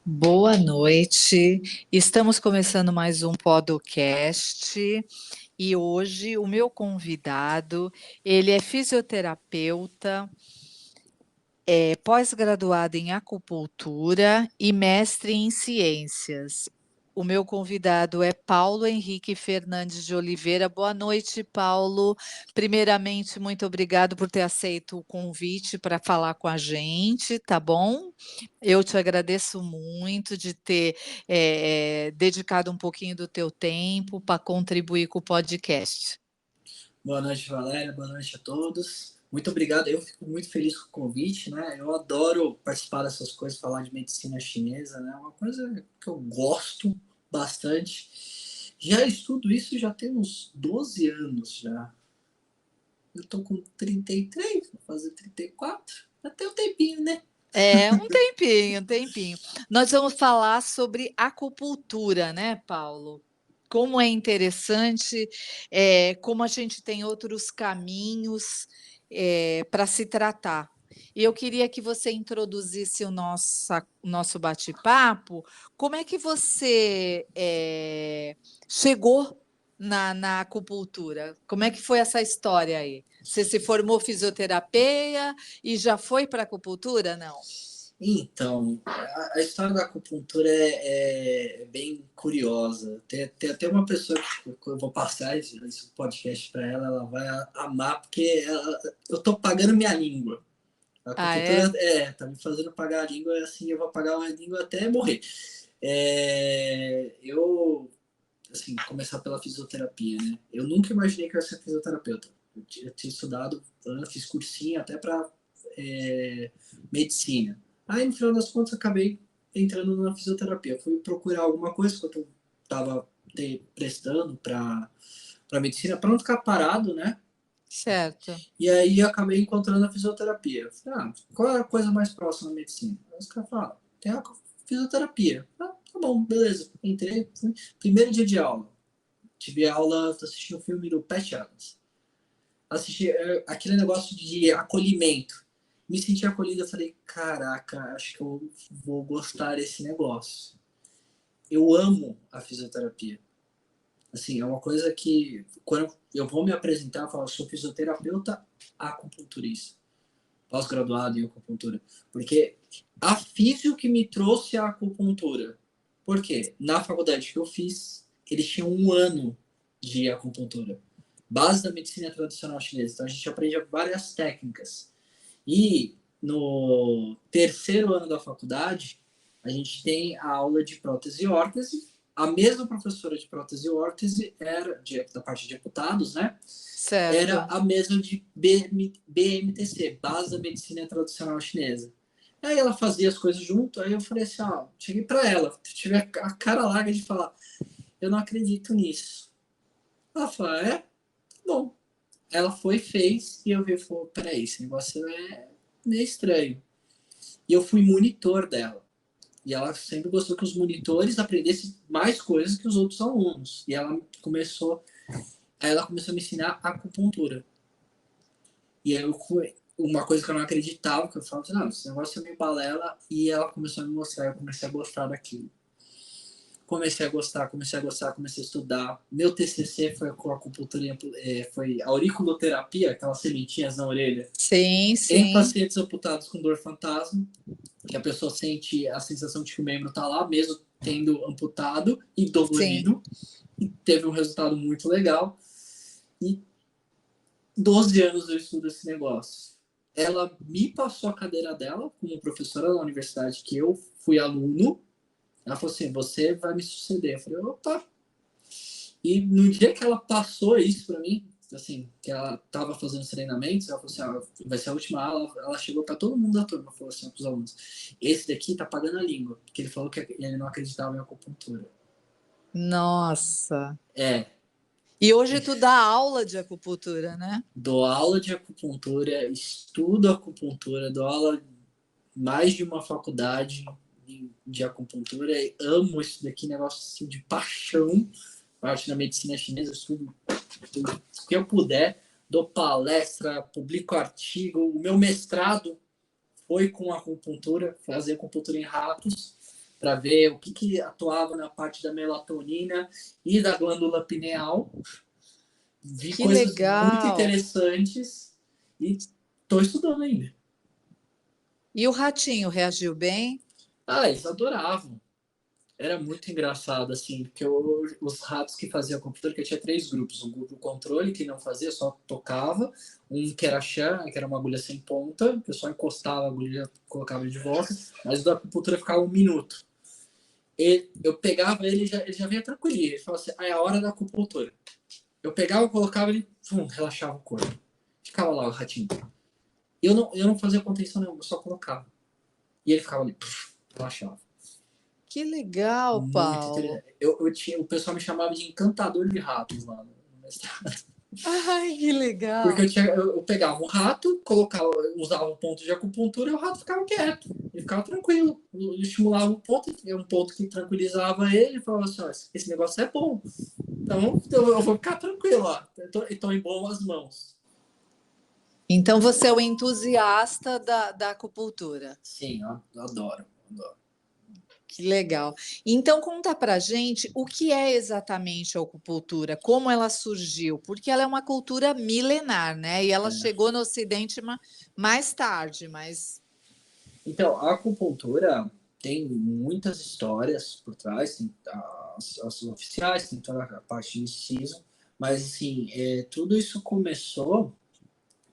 Boa noite. Estamos começando mais um podcast e hoje o meu convidado, ele é fisioterapeuta, é pós-graduado em acupuntura e mestre em ciências. O meu convidado é Paulo Henrique Fernandes de Oliveira. Boa noite, Paulo. Primeiramente, muito obrigado por ter aceito o convite para falar com a gente, tá bom? Eu te agradeço muito de ter dedicado um pouquinho do teu tempo para contribuir com o podcast. Boa noite, Valéria. Boa noite a todos. Muito obrigado. Eu fico muito feliz com o convite, né? Eu adoro participar dessas coisas, falar de medicina chinesa, né? É uma coisa que eu gosto bastante. Já estudo isso já tem uns 12 anos já. Eu tô com 33, vou fazer 34. Já tem um tempinho, né? É, um tempinho, um tempinho. Nós vamos falar sobre acupuntura, né, Paulo? Como é interessante, como a gente tem outros caminhos para se tratar. E eu queria que você introduzisse o nosso bate-papo. Como é que você chegou na acupuntura? Como é que foi essa história aí? Você se formou fisioterapia e já foi para acupuntura? Não. Então, a história da acupuntura é bem curiosa. Tem até uma pessoa que eu vou passar esse podcast para ela, ela vai amar, porque eu tô pagando minha língua. A Ah, acupuntura é? tá me fazendo pagar a língua, assim, eu vou pagar a língua até morrer. Eu, assim, começar pela fisioterapia, né? Eu nunca imaginei que eu ia ser fisioterapeuta. Eu tinha estudado, fiz cursinho até para medicina. Aí, no final das contas, acabei entrando na fisioterapia. Fui procurar alguma coisa que eu estava prestando para medicina, para não ficar parado, né? Certo. E aí eu acabei encontrando a fisioterapia. Falei, qual é a coisa mais próxima da medicina? Aí os caras falaram, tem a fisioterapia. Tá bom, beleza. Entrei, fui. Primeiro dia de aula. Tive aula, assisti um filme do Pat Adams. Assisti aquele negócio de acolhimento. Me senti acolhido, eu falei, caraca, acho que eu vou gostar desse negócio. Eu amo a fisioterapia. Assim, é uma coisa que, quando eu vou me apresentar, eu falo, sou fisioterapeuta acupunturista, pós-graduado em acupuntura. Porque a físio que me trouxe a acupuntura. Por quê? Na faculdade que eu fiz, eles tinham um ano de acupuntura. Base da medicina tradicional chinesa. Então a gente aprende várias técnicas. E no terceiro ano da faculdade, a gente tem a aula de prótese e órtese. A mesma professora de prótese e órtese era, da parte de amputados, né? Era Certo. a mesma de BMTC, Base da Medicina Tradicional Chinesa. Aí ela fazia as coisas junto, aí eu falei assim, cheguei para ela, tive a cara larga de falar, eu não acredito nisso. Ela falou, bom. Ela foi, fez, e eu vi, falou, peraí, esse negócio é meio estranho. E eu fui monitor dela. E ela sempre gostou que os monitores aprendessem mais coisas que os outros alunos. E ela começou a me ensinar acupuntura. E aí uma coisa que eu não acreditava, que eu falava assim, não, esse negócio é meio balela, e ela começou a me mostrar, eu comecei a gostar daquilo. Comecei a gostar, comecei a estudar. Meu TCC foi com acupuntura, foi auriculoterapia, aquelas sementinhas na orelha, Sim, em sim, pacientes amputados com dor fantasma, que a pessoa sente a sensação de que o membro está lá, mesmo tendo amputado e sim. dolorido, e teve um resultado muito legal. E 12 anos eu estudo esse negócio. Ela me passou a cadeira dela como professora na universidade que eu fui aluno. Ela falou assim: você vai me suceder. Eu falei: opa. E no dia que ela passou isso para mim, assim, que ela estava fazendo os treinamentos, ela falou assim: vai ser a última aula. Ela chegou para todo mundo da turma, falou assim para os alunos: esse daqui tá pagando a língua, porque ele falou que ele não acreditava em acupuntura. Nossa. É, E hoje tu dá aula de acupuntura, né? dou aula de acupuntura, estudo acupuntura, dou aula mais de uma faculdade de acupuntura, e amo isso daqui, negócio assim, de paixão, parte da medicina chinesa, eu estudo tudo que eu puder, dou palestra, publico artigo, o meu mestrado foi com acupuntura, fazer acupuntura em ratos, para ver o que atuava na parte da melatonina e da glândula pineal. Vi Que coisas muito legal. interessantes e estou estudando ainda. E o ratinho reagiu bem? Ah, eles adoravam. Era muito engraçado, assim, porque os ratos que faziam computador, que eu tinha 3 grupos. Um grupo controle, que não fazia, só tocava. Um que era chã, que era uma agulha sem ponta, que eu só encostava a agulha e colocava de volta. Mas o da acupuntura ficava 1 minuto. Eu pegava ele já vinha tranquilinho. Ele falava assim, ah, é a hora da acupuntura. Eu pegava, colocava ele, relaxava o corpo. Ficava lá o ratinho. Eu não fazia contenção nenhuma, eu só colocava. E ele ficava ali, relaxava. Que legal, Muito Paulo. interessante. O pessoal me chamava de encantador de ratos lá no mestrado. Ai, que Porque legal. eu pegava um rato, colocava, usava o ponto de acupuntura e o rato ficava quieto. Ele ficava tranquilo. Eu estimulava o ponto, é um ponto que tranquilizava ele e falava assim: ó, esse negócio é bom. Então eu vou ficar tranquilo, ó. Estou em boas mãos. Então você é o entusiasta da acupuntura. Sim, eu adoro, adoro. Que legal. Então conta pra gente o que é exatamente a acupuntura, como ela surgiu, porque ela é uma cultura milenar, né? E ela É. chegou no Ocidente mais tarde, mas Então, a acupuntura tem muitas histórias por trás, tem as oficiais, tem toda a parte de misticismo, mas assim, tudo isso começou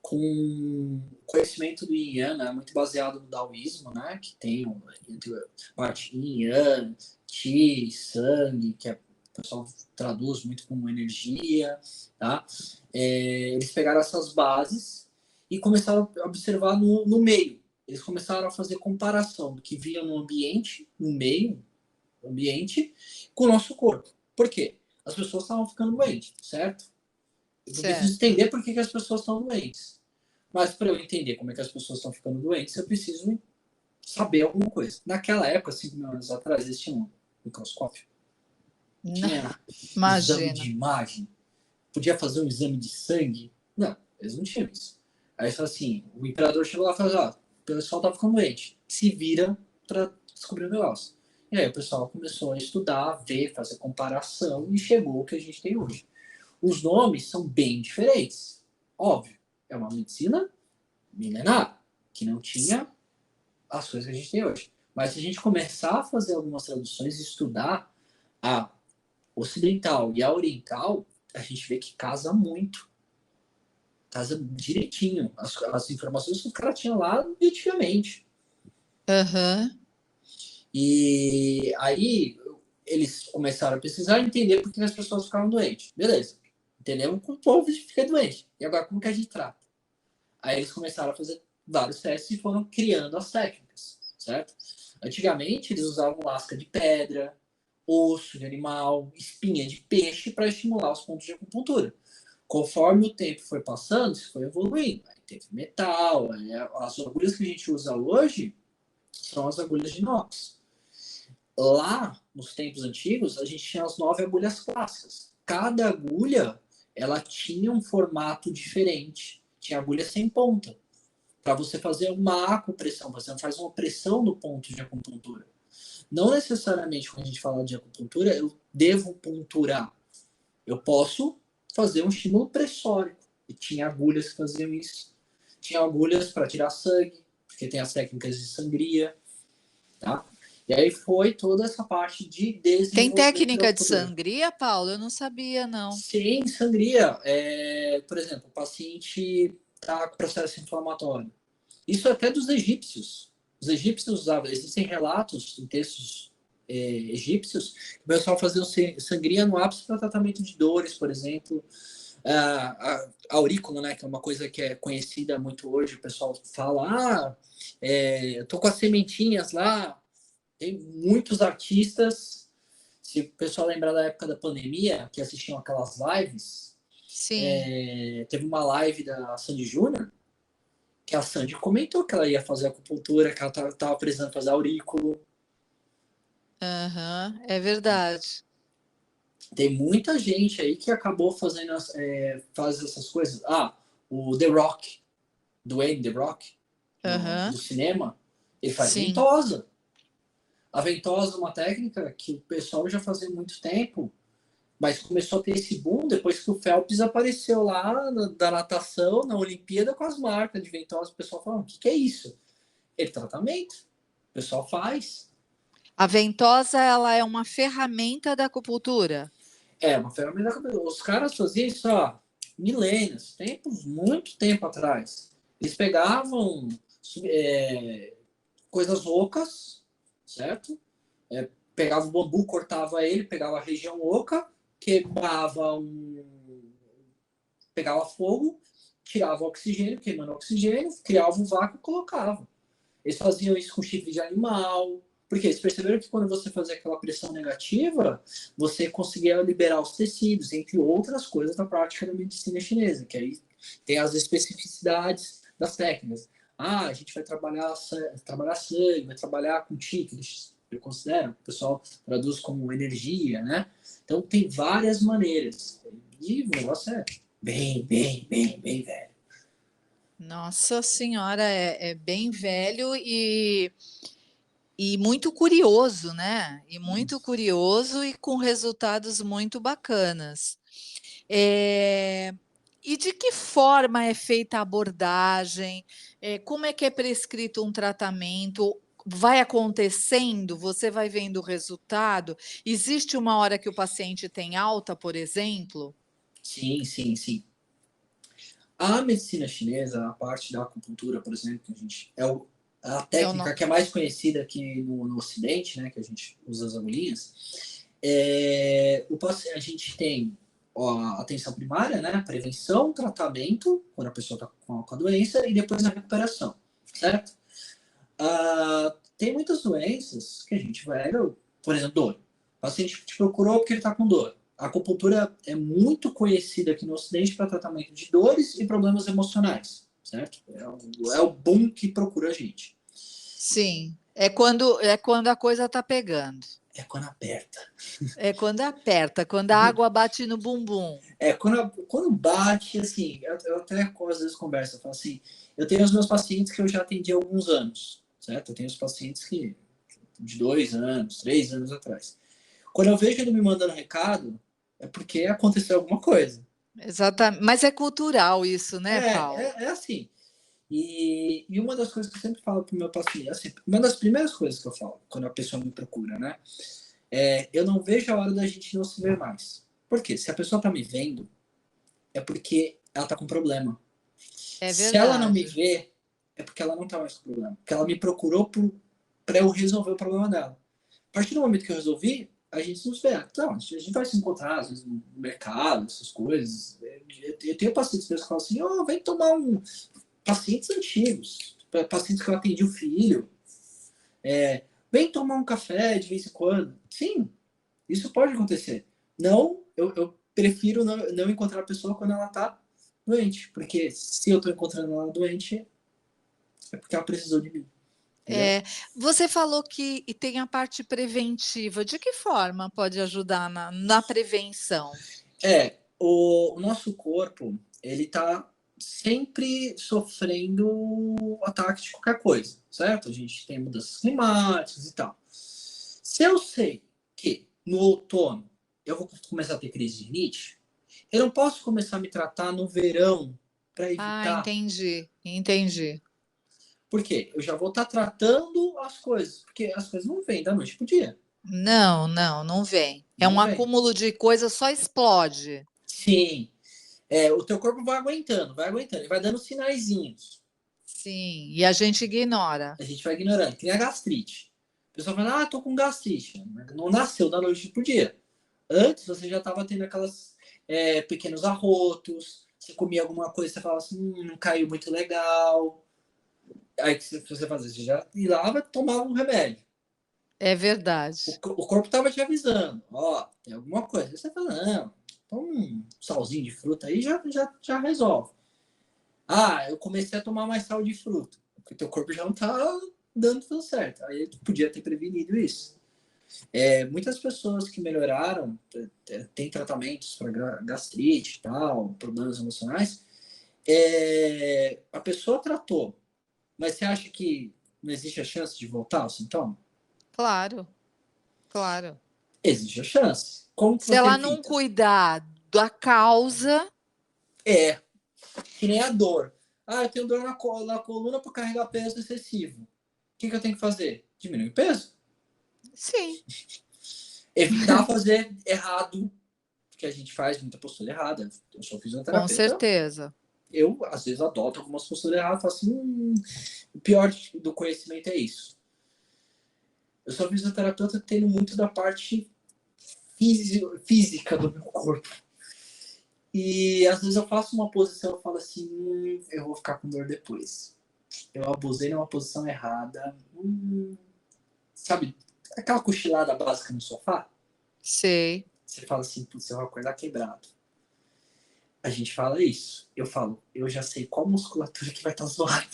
com conhecimento do Yin Yang, né, muito baseado no daoísmo, né, que tem a parte Yin Yang, Qi, Sangue, que o pessoal traduz muito como energia, tá? Eles pegaram essas bases e começaram a observar no meio. Eles começaram a fazer comparação do que via no ambiente, no meio, no ambiente, com o nosso corpo. Por quê? As pessoas estavam ficando doentes, certo? Eu preciso certo. entender por que as pessoas estão doentes. Mas para eu entender como é que as pessoas estão ficando doentes, eu preciso saber alguma coisa. Naquela época, 5.000 anos atrás, existia um microscópio, Não, tinha exame imagina. de imagem, podia fazer um exame de sangue. Não, eles não tinham isso. Aí fala assim, o imperador chegou lá e falou, ó, o pessoal tá ficando doente, se vira para descobrir o negócio. E aí o pessoal começou a estudar, ver, fazer comparação e chegou ao que a gente tem hoje. Os nomes são bem diferentes. Óbvio, é uma medicina milenar, que não tinha as coisas que a gente tem hoje. Mas se a gente começar a fazer algumas traduções e estudar a ocidental e a oriental, a gente vê que casa muito. Casa direitinho. As informações que os caras tinham lá antigamente. Aham. E aí eles começaram a pesquisar e entender por que as pessoas ficavam doentes. Beleza. Entendemos como o povo fica doente. E agora como que a gente trata? Aí eles começaram a fazer vários testes e foram criando as técnicas, certo? Antigamente eles usavam lasca de pedra, osso de animal, espinha de peixe para estimular os pontos de acupuntura. Conforme o tempo foi passando, isso foi evoluindo. Aí teve metal, as agulhas que a gente usa hoje são as agulhas de inox. Lá, nos tempos antigos, a gente tinha as 9 agulhas clássicas. Cada agulha, ela tinha um formato diferente. Tinha agulha sem ponta. Para você fazer uma acupressão, você não faz uma pressão no ponto de acupuntura. Não necessariamente, quando a gente fala de acupuntura, eu devo punturar. Eu posso fazer um estímulo pressórico. E tinha agulhas que faziam isso. Tinha agulhas para tirar sangue, porque tem as técnicas de sangria, tá? E aí foi toda essa parte de Tem desenvolvimento da técnica de acupuntura. sangria, Paulo? Eu não sabia, não. Sem sangria, por exemplo, o paciente está com processo inflamatório. Isso até dos egípcios. Os egípcios usavam, existem relatos em textos egípcios, que o pessoal fazia sangria no ápice para tratamento de dores, por exemplo. A aurícula, né, que é uma coisa que é conhecida muito hoje, o pessoal fala, eu tô com as sementinhas lá, tem muitos artistas, se o pessoal lembrar da época da pandemia, que assistiam aquelas lives, Sim. teve uma live da Sandy Júnior, que a Sandy comentou que ela ia fazer acupuntura, que ela estava precisando fazer aurículo. Aham, é verdade. Tem muita gente aí que acabou fazendo faz essas coisas. O The Rock, Dwayne The Rock, do Aham, cinema, ele faz sim. ventosa. A ventosa é uma técnica que o pessoal já fazia há muito tempo, mas começou a ter esse boom depois que o Phelps apareceu lá da natação, na Olimpíada, com as marcas de ventosa. O pessoal falou, o que, que é isso? É tratamento. O pessoal faz. A ventosa, ela é uma ferramenta da acupuntura? É, uma ferramenta. Os caras faziam isso há milênios, tempos, muito tempo atrás. Eles pegavam coisas ocas, certo? Pegava o bambu, cortava ele, pegava a região oca, queimava pegava fogo, tirava o oxigênio, queimando o oxigênio, criava um vácuo e colocava. Eles faziam isso com chifre de animal, porque eles perceberam que quando você fazia aquela pressão negativa, você conseguia liberar os tecidos, entre outras coisas da prática da medicina chinesa, que aí tem as especificidades das técnicas. Ah, a gente vai trabalhar sangue, vai trabalhar com qi, que eles consideram, o pessoal traduz como energia, né? Então tem várias maneiras. E o negócio é bem velho. Nossa senhora, é bem velho e muito curioso, né? E muito curioso e com resultados muito bacanas. É, e de que forma é feita a abordagem? Como é que é prescrito um tratamento? Vai acontecendo, você vai vendo o resultado. Existe uma hora que o paciente tem alta, por exemplo? Sim. A medicina chinesa, a parte da acupuntura, por exemplo, que a gente a É o técnica no... que é mais conhecida aqui no Ocidente, né, que a gente usa as agulhinhas, a gente tem a atenção primária, né, prevenção, tratamento, quando a pessoa está com a doença, e depois a recuperação, certo? Tem muitas doenças que a gente vai, por exemplo, dor. O paciente te procurou porque ele está com dor. A acupuntura é muito conhecida aqui no Ocidente para tratamento de dores e problemas emocionais, certo? É o boom que procura a gente. Sim, é quando a coisa está pegando. É quando aperta. É quando aperta, quando a água bate no bumbum. Quando bate, assim, eu até às vezes converso, eu falo assim, eu tenho os meus pacientes que eu já atendi há alguns anos, certo? Eu tenho os pacientes que de 2 anos, 3 anos atrás. Quando eu vejo ele me mandando recado, é porque aconteceu alguma coisa. Exatamente. Mas é cultural isso, né, Paulo? É assim. E uma das coisas que eu sempre falo para o meu paciente, assim, uma das primeiras coisas que eu falo quando a pessoa me procura, né? Eu não vejo a hora da gente não se ver mais. Por quê? Se a pessoa tá me vendo, é porque ela tá com problema. É Se ela não me verdade. vê, é porque ela não tá mais com problema. Porque ela me procurou para eu resolver o problema dela. A partir do momento que eu resolvi, a gente se vê. Então, a gente vai se encontrar, às vezes, no mercado, essas coisas. Eu tenho pacientes meus que falam assim, oh, vem tomar um... Pacientes antigos, pacientes que eu atendi o filho. Vem tomar um café de vez em quando. Sim, isso pode acontecer. Não, eu prefiro não encontrar a pessoa quando ela tá doente. Porque se eu tô encontrando ela doente, é porque ela precisou de mim. Entendeu? É, você falou que e tem a parte preventiva. De que forma pode ajudar na prevenção? O nosso corpo, ele tá sempre sofrendo ataque de qualquer coisa, certo? A gente tem mudanças climáticas e tal. Se eu sei que no outono eu vou começar a ter crise de rinite, eu não posso começar a me tratar no verão para Ah, evitar. entendi, entendi. Por quê? Eu já vou estar tratando as coisas, porque as coisas não vêm da noite pro dia. Não, não, não vem. É Não um vem. acúmulo de coisas, só explode. Sim. O teu corpo vai aguentando, e vai dando sinaizinhos. Sim, e a gente ignora. A gente vai ignorando, que nem a gastrite. O pessoal fala, tô com gastrite. Não nasceu da noite pro dia. Antes você já estava tendo aquelas pequenos arrotos, você comia alguma coisa, você falava assim, não caiu muito legal. Aí o que você fazia? Você já ia lá e tomava um remédio. É verdade. O corpo estava te avisando, ó, tem alguma coisa. Aí você fala, não, toma um salzinho de fruta aí já resolve. Ah, eu comecei a tomar mais sal de fruta, porque teu corpo já não tá dando tudo certo. Aí tu podia ter prevenido isso. Muitas pessoas que melhoraram, tem tratamentos para gastrite e tal, problemas emocionais, a pessoa tratou, mas você acha que não existe a chance de voltar ao sintoma? Claro, claro. Existe a chance. Como que Se você ela não evita? cuidar da causa, É, que nem a dor. Ah, eu tenho dor na coluna por carregar peso excessivo. O que eu tenho que fazer? Diminuir o peso. sim, Evitar fazer errado, porque a gente faz muita postura errada. Eu sou com fisioterapeuta, certeza. eu às vezes adoto algumas posturas erradas, falo assim, o pior do conhecimento é isso. Eu sou fisioterapeuta tendo muito da parte física do meu corpo. E às vezes eu faço uma posição e falo assim, eu vou ficar com dor depois. Eu abusei numa posição errada. Sabe, aquela cochilada básica no sofá? Sei. Você fala assim, putz, eu vou acordar quebrado. A gente fala isso. Eu falo, eu já sei qual musculatura que vai estar zoada.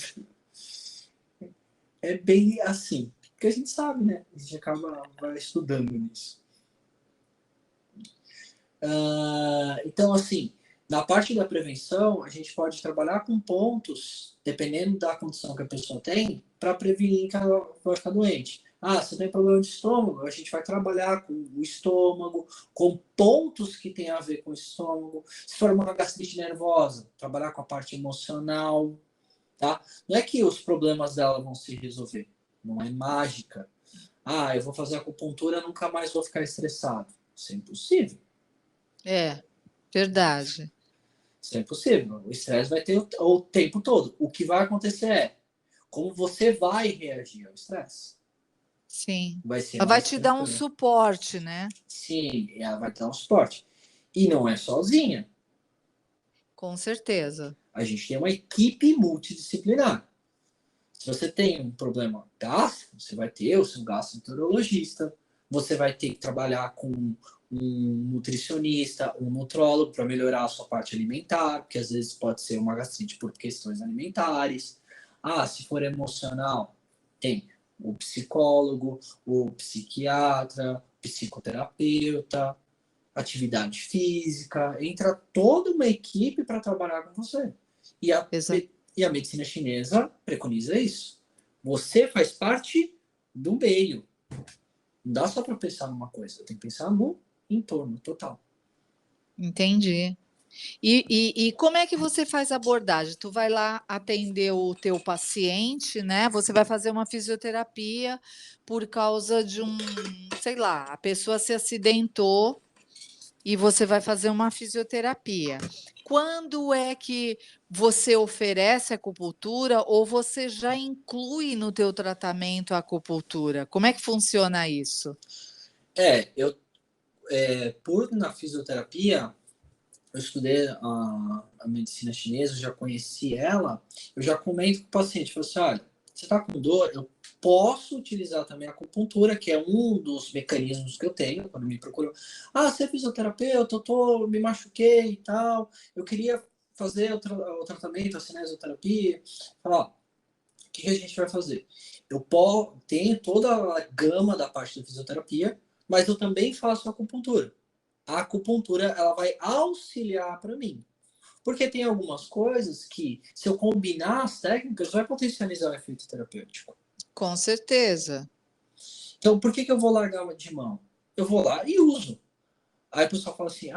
É bem assim. Porque a gente sabe, né? A gente vai estudando nisso. Então, assim, na parte da prevenção, a gente pode trabalhar com pontos, dependendo da condição que a pessoa tem, para prevenir que ela vai ficar doente. Ah, você tem problema de estômago, a gente vai trabalhar com o estômago, com pontos que tem a ver com o estômago. Se for uma gastrite nervosa, trabalhar com a parte emocional, tá? Não é que os problemas dela vão se resolver, não é mágica. Ah, eu vou fazer acupuntura, nunca mais vou ficar estressado. Isso é impossível. É, verdade. Isso é impossível. O estresse vai ter o tempo todo. O que vai acontecer é como você vai reagir ao estresse. Sim. Vai ser Ela vai mais te dar um tranquilo. suporte, né? Sim, ela vai dar um suporte. E não é sozinha. Com certeza. A gente tem uma equipe multidisciplinar. Se você tem um problema gástrico, você vai ter o seu gastroenterologista, você vai ter que trabalhar com um nutricionista, um nutrólogo para melhorar a sua parte alimentar, porque às vezes pode ser uma gastrite por questões alimentares. Ah, se for emocional, tem o psicólogo, o psiquiatra, psicoterapeuta, atividade física, entra toda uma equipe para trabalhar com você. E a, Exa e a medicina chinesa preconiza isso. Você faz parte do meio. Não dá só para pensar numa coisa, tem que pensar no entorno total. Entendi. E como é que você faz a abordagem? Tu vai lá atender o teu paciente, né, você vai fazer uma fisioterapia por causa de um sei lá, a pessoa se acidentou e você vai fazer uma fisioterapia. Quando é que você oferece acupuntura ou você já inclui no teu tratamento a acupuntura? Como é que funciona isso? Eu, por na fisioterapia, eu estudei a medicina chinesa, eu já conheci ela, eu já comento com o paciente, falo assim, olha, você está com dor, eu posso utilizar também a acupuntura, que é um dos mecanismos que eu tenho quando me procuram. Ah, você é fisioterapeuta, me machuquei e tal, eu queria fazer o tratamento, a cinesioterapia. Fala, ó, o que a gente vai fazer? Tenho toda a gama da parte da fisioterapia, mas eu também faço acupuntura. A acupuntura ela vai auxiliar para mim. Porque tem algumas coisas que, se eu combinar as técnicas, vai potencializar o efeito terapêutico. Com certeza. Então, por que eu vou largar de mão? Eu vou lá e uso. Aí o pessoal fala assim,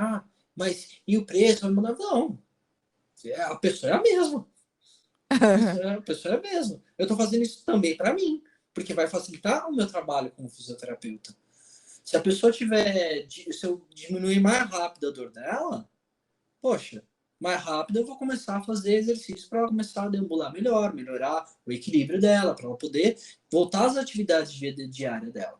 mas e o preço? Vai mudar? Não, a pessoa é a mesma. A pessoa é a mesma. Eu estou fazendo isso também para mim, porque vai facilitar o meu trabalho como fisioterapeuta. Se a pessoa tiver, se eu diminuir mais rápido a dor dela, poxa, mais rápido eu vou começar a fazer exercício para ela começar a deambular melhor, melhorar o equilíbrio dela, para ela poder voltar às atividades de vida diária dela.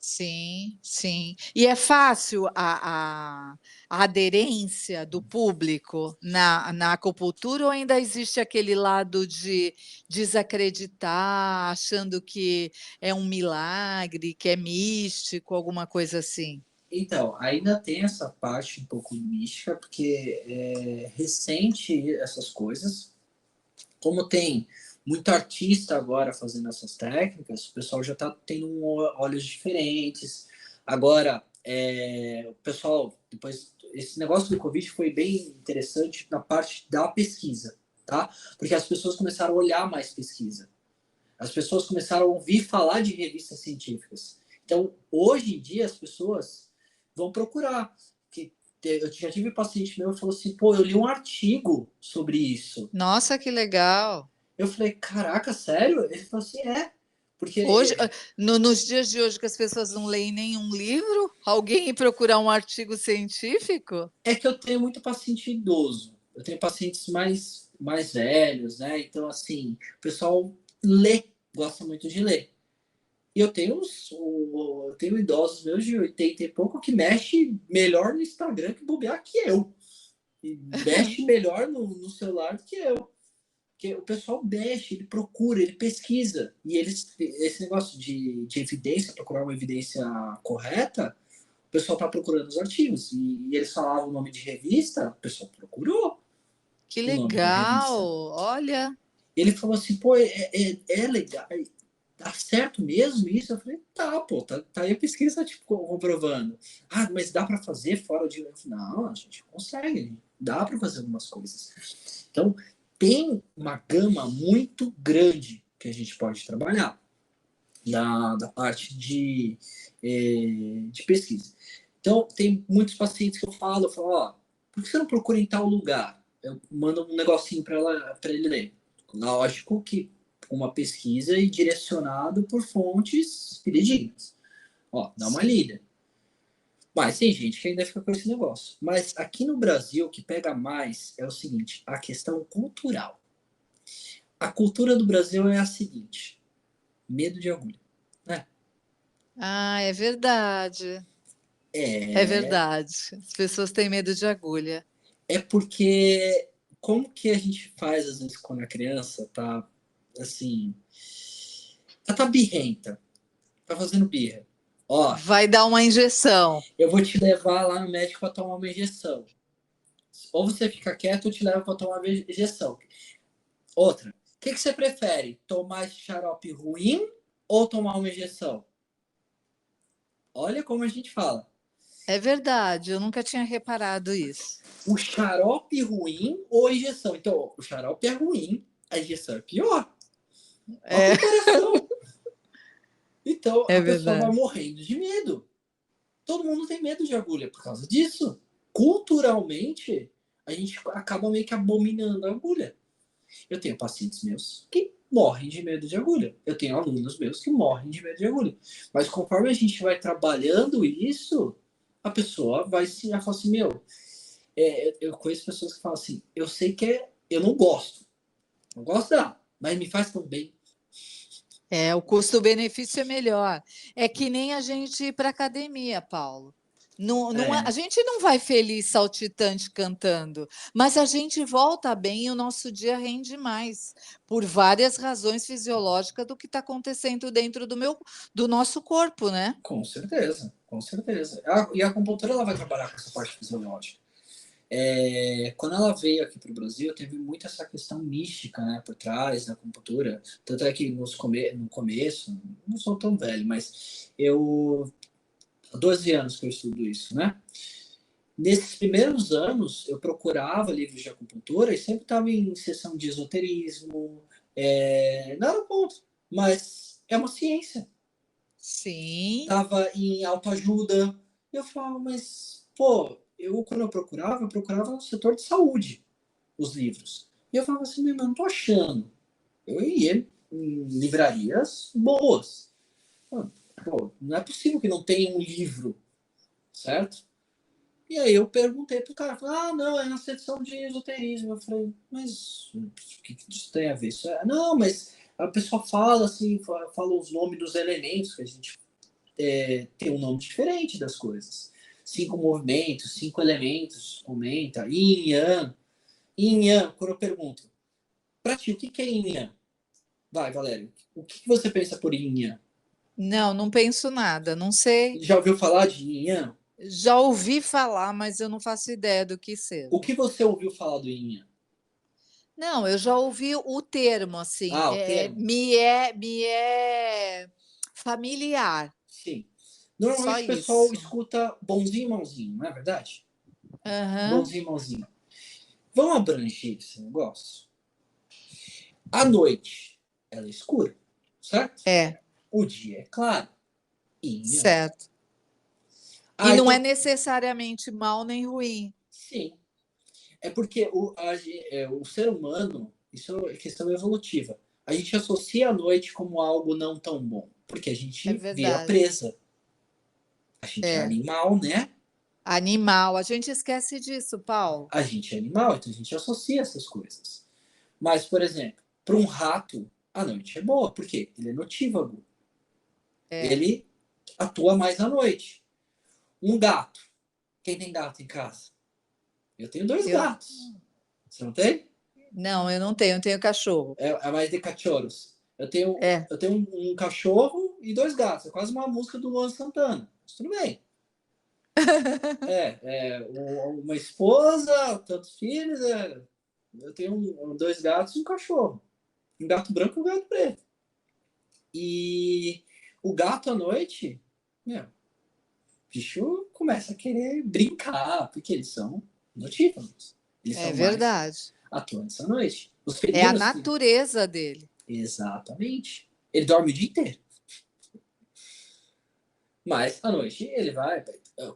Sim, sim. E é fácil a aderência do público na acupuntura ou ainda existe aquele lado de desacreditar, achando que é um milagre, que é místico, alguma coisa assim? Então, ainda tem essa parte um pouco mística, porque é recente essas coisas. Como tem muito artista agora fazendo essas técnicas, o pessoal já está tendo olhos diferentes. Agora, o pessoal, depois, esse negócio do Covid foi bem interessante na parte da pesquisa, tá? Porque as pessoas começaram a olhar mais pesquisa. As pessoas começaram a ouvir falar de revistas científicas. Então, hoje em dia, as pessoas vão procurar. Eu já tive um paciente meu que falou assim, pô, eu li um artigo sobre isso. Nossa, que legal. Eu falei, caraca, sério? Ele falou assim, é. Hoje, Porque nos dias de hoje que as pessoas não leem nenhum livro, alguém ir procurar um artigo científico? é que eu tenho muito paciente idoso. Eu tenho pacientes mais velhos, né? Então, assim, o pessoal lê, gosta muito de ler. E eu tenho idosos meus de 80 e pouco que mexe melhor no Instagram que bobear que eu. E mexe melhor no celular do que eu. Porque o pessoal mexe, ele procura, ele pesquisa. E esse negócio de evidência, procurar uma evidência correta, o pessoal está procurando os artigos. E eles falavam o nome de revista, o pessoal procurou Que o nome da legal! revista. Olha, Ele falou assim, pô, é legal, tá certo mesmo isso? Eu falei, tá, pô, tá aí a pesquisa tipo, comprovando. Ah, mas dá para fazer fora de. Não, a gente consegue, dá para fazer algumas coisas. Então, tem uma gama muito grande que a gente pode trabalhar da parte de pesquisa. Então, tem muitos pacientes que eu falo, ó, por que você não procura em tal lugar? Eu mando um negocinho para ele ler. Lógico que uma pesquisa e direcionado por fontes fidedignas. Ó, dá uma sim. lida. Mas tem gente que ainda fica com esse negócio. Mas aqui no Brasil, o que pega mais é o seguinte, a questão cultural. A cultura do Brasil é a seguinte, medo de agulha. Né? Ah, é verdade. É É, verdade. As pessoas têm medo de agulha. é porque como que a gente faz às vezes quando a criança tá assim, ela tá birrenta, tá fazendo birra. Ó, Vai dar uma injeção. eu vou te levar lá no médico para tomar uma injeção. Ou você fica quieto ou te leva para tomar uma injeção. Outra, o que você prefere? Tomar esse xarope ruim ou tomar uma injeção? Olha como a gente fala. É verdade, eu nunca tinha reparado isso. O xarope ruim ou a injeção? Então, o xarope é ruim, a injeção é pior. Olha a É, comparação. Então, é a pessoa vai verdade. morrendo de medo. Todo mundo tem medo de agulha por causa disso. Culturalmente, a gente acaba meio que abominando a agulha. Eu tenho pacientes meus que morrem de medo de agulha. Eu tenho alunos meus que morrem de medo de agulha. Mas conforme a gente vai trabalhando isso, a pessoa vai se falar assim, meu, eu conheço pessoas que falam assim, eu sei que eu não gosto. Não gosto dela, mas me faz tão bem. É, o custo-benefício é melhor. É que nem a gente ir para academia, Paulo. A É, gente não vai feliz, saltitante cantando, mas a gente volta bem e o nosso dia rende mais, por várias razões fisiológicas do que está acontecendo dentro do nosso corpo, né? com certeza, com certeza. E a acupuntura ela vai trabalhar com essa parte fisiológica. Quando ela veio aqui para o Brasil, teve muito essa questão mística, né, por trás da acupuntura. Tanto é que no começo, não sou tão velho, mas há 12 anos que eu estudo isso, né? Nesses primeiros anos, eu procurava livros de acupuntura e sempre estava em sessão de esoterismo, nada contra, mas é uma ciência. Sim, Tava em autoajuda. Eu falava, mas, pô, quando eu procurava no setor de saúde os livros. E eu falava assim, meu irmão, não tô achando. Eu ia em livrarias boas. Pô, não é possível que não tenha um livro, certo? E aí eu perguntei pro cara, falei, ah, não, é na seção de esoterismo. Eu falei, mas o que isso tem a ver? Não, mas a pessoa fala assim, fala os nomes dos elementos que a gente tem um nome diferente das coisas. 5 movimentos, 5 elementos, comenta. Yin, Yang. Yin, Yang, quando eu pergunto, pra ti, o que é Yin, Yang? Vai, Valério, o que você pensa por Yin, Yang? não, não penso nada, não sei. Já ouviu falar de Yin, Yang? Já ouvi falar, mas eu não faço ideia do que O seja. que você ouviu falar do Yin, Yang? Não, eu já ouvi o termo, assim, Ah, o termo? me é familiar, Sim. só Normalmente o pessoal isso. escuta bonzinho e mãozinho, não é verdade? Aham. Bonzinho e mãozinho. Vamos abranger esse negócio? À noite, ela é escura. certo? É, O dia é claro. Yin-yang. certo. E Ah, não é então, necessariamente mal nem ruim. sim. É porque o ser humano, isso é questão evolutiva. A gente associa a noite como algo não tão bom, porque a É gente vira verdade. presa. A gente é É. animal, né? Animal, a gente esquece disso, Paulo. A gente é animal, então a gente associa essas coisas. Mas, por exemplo, para um rato, a noite é boa, porque ele é notívago. É. Ele atua mais à noite. Um gato. Quem tem gato em casa? Eu tenho dois Eu gatos. Você não tem? não, eu tenho cachorro. É mais de cachorros. Eu tenho, É. eu tenho um cachorro e dois gatos. É quase uma música do Luan Santana. Mas tudo bem. Uma esposa, tantos filhos. Eu tenho dois gatos e um cachorro. Um gato branco e um gato preto. E o gato à noite, meu, o bicho começa a querer brincar, porque eles são notívagos. Eles É são mais verdade. atuantes à noite. Os É a felinos, natureza dele. exatamente. Ele dorme o dia inteiro. Mas à noite ele vai.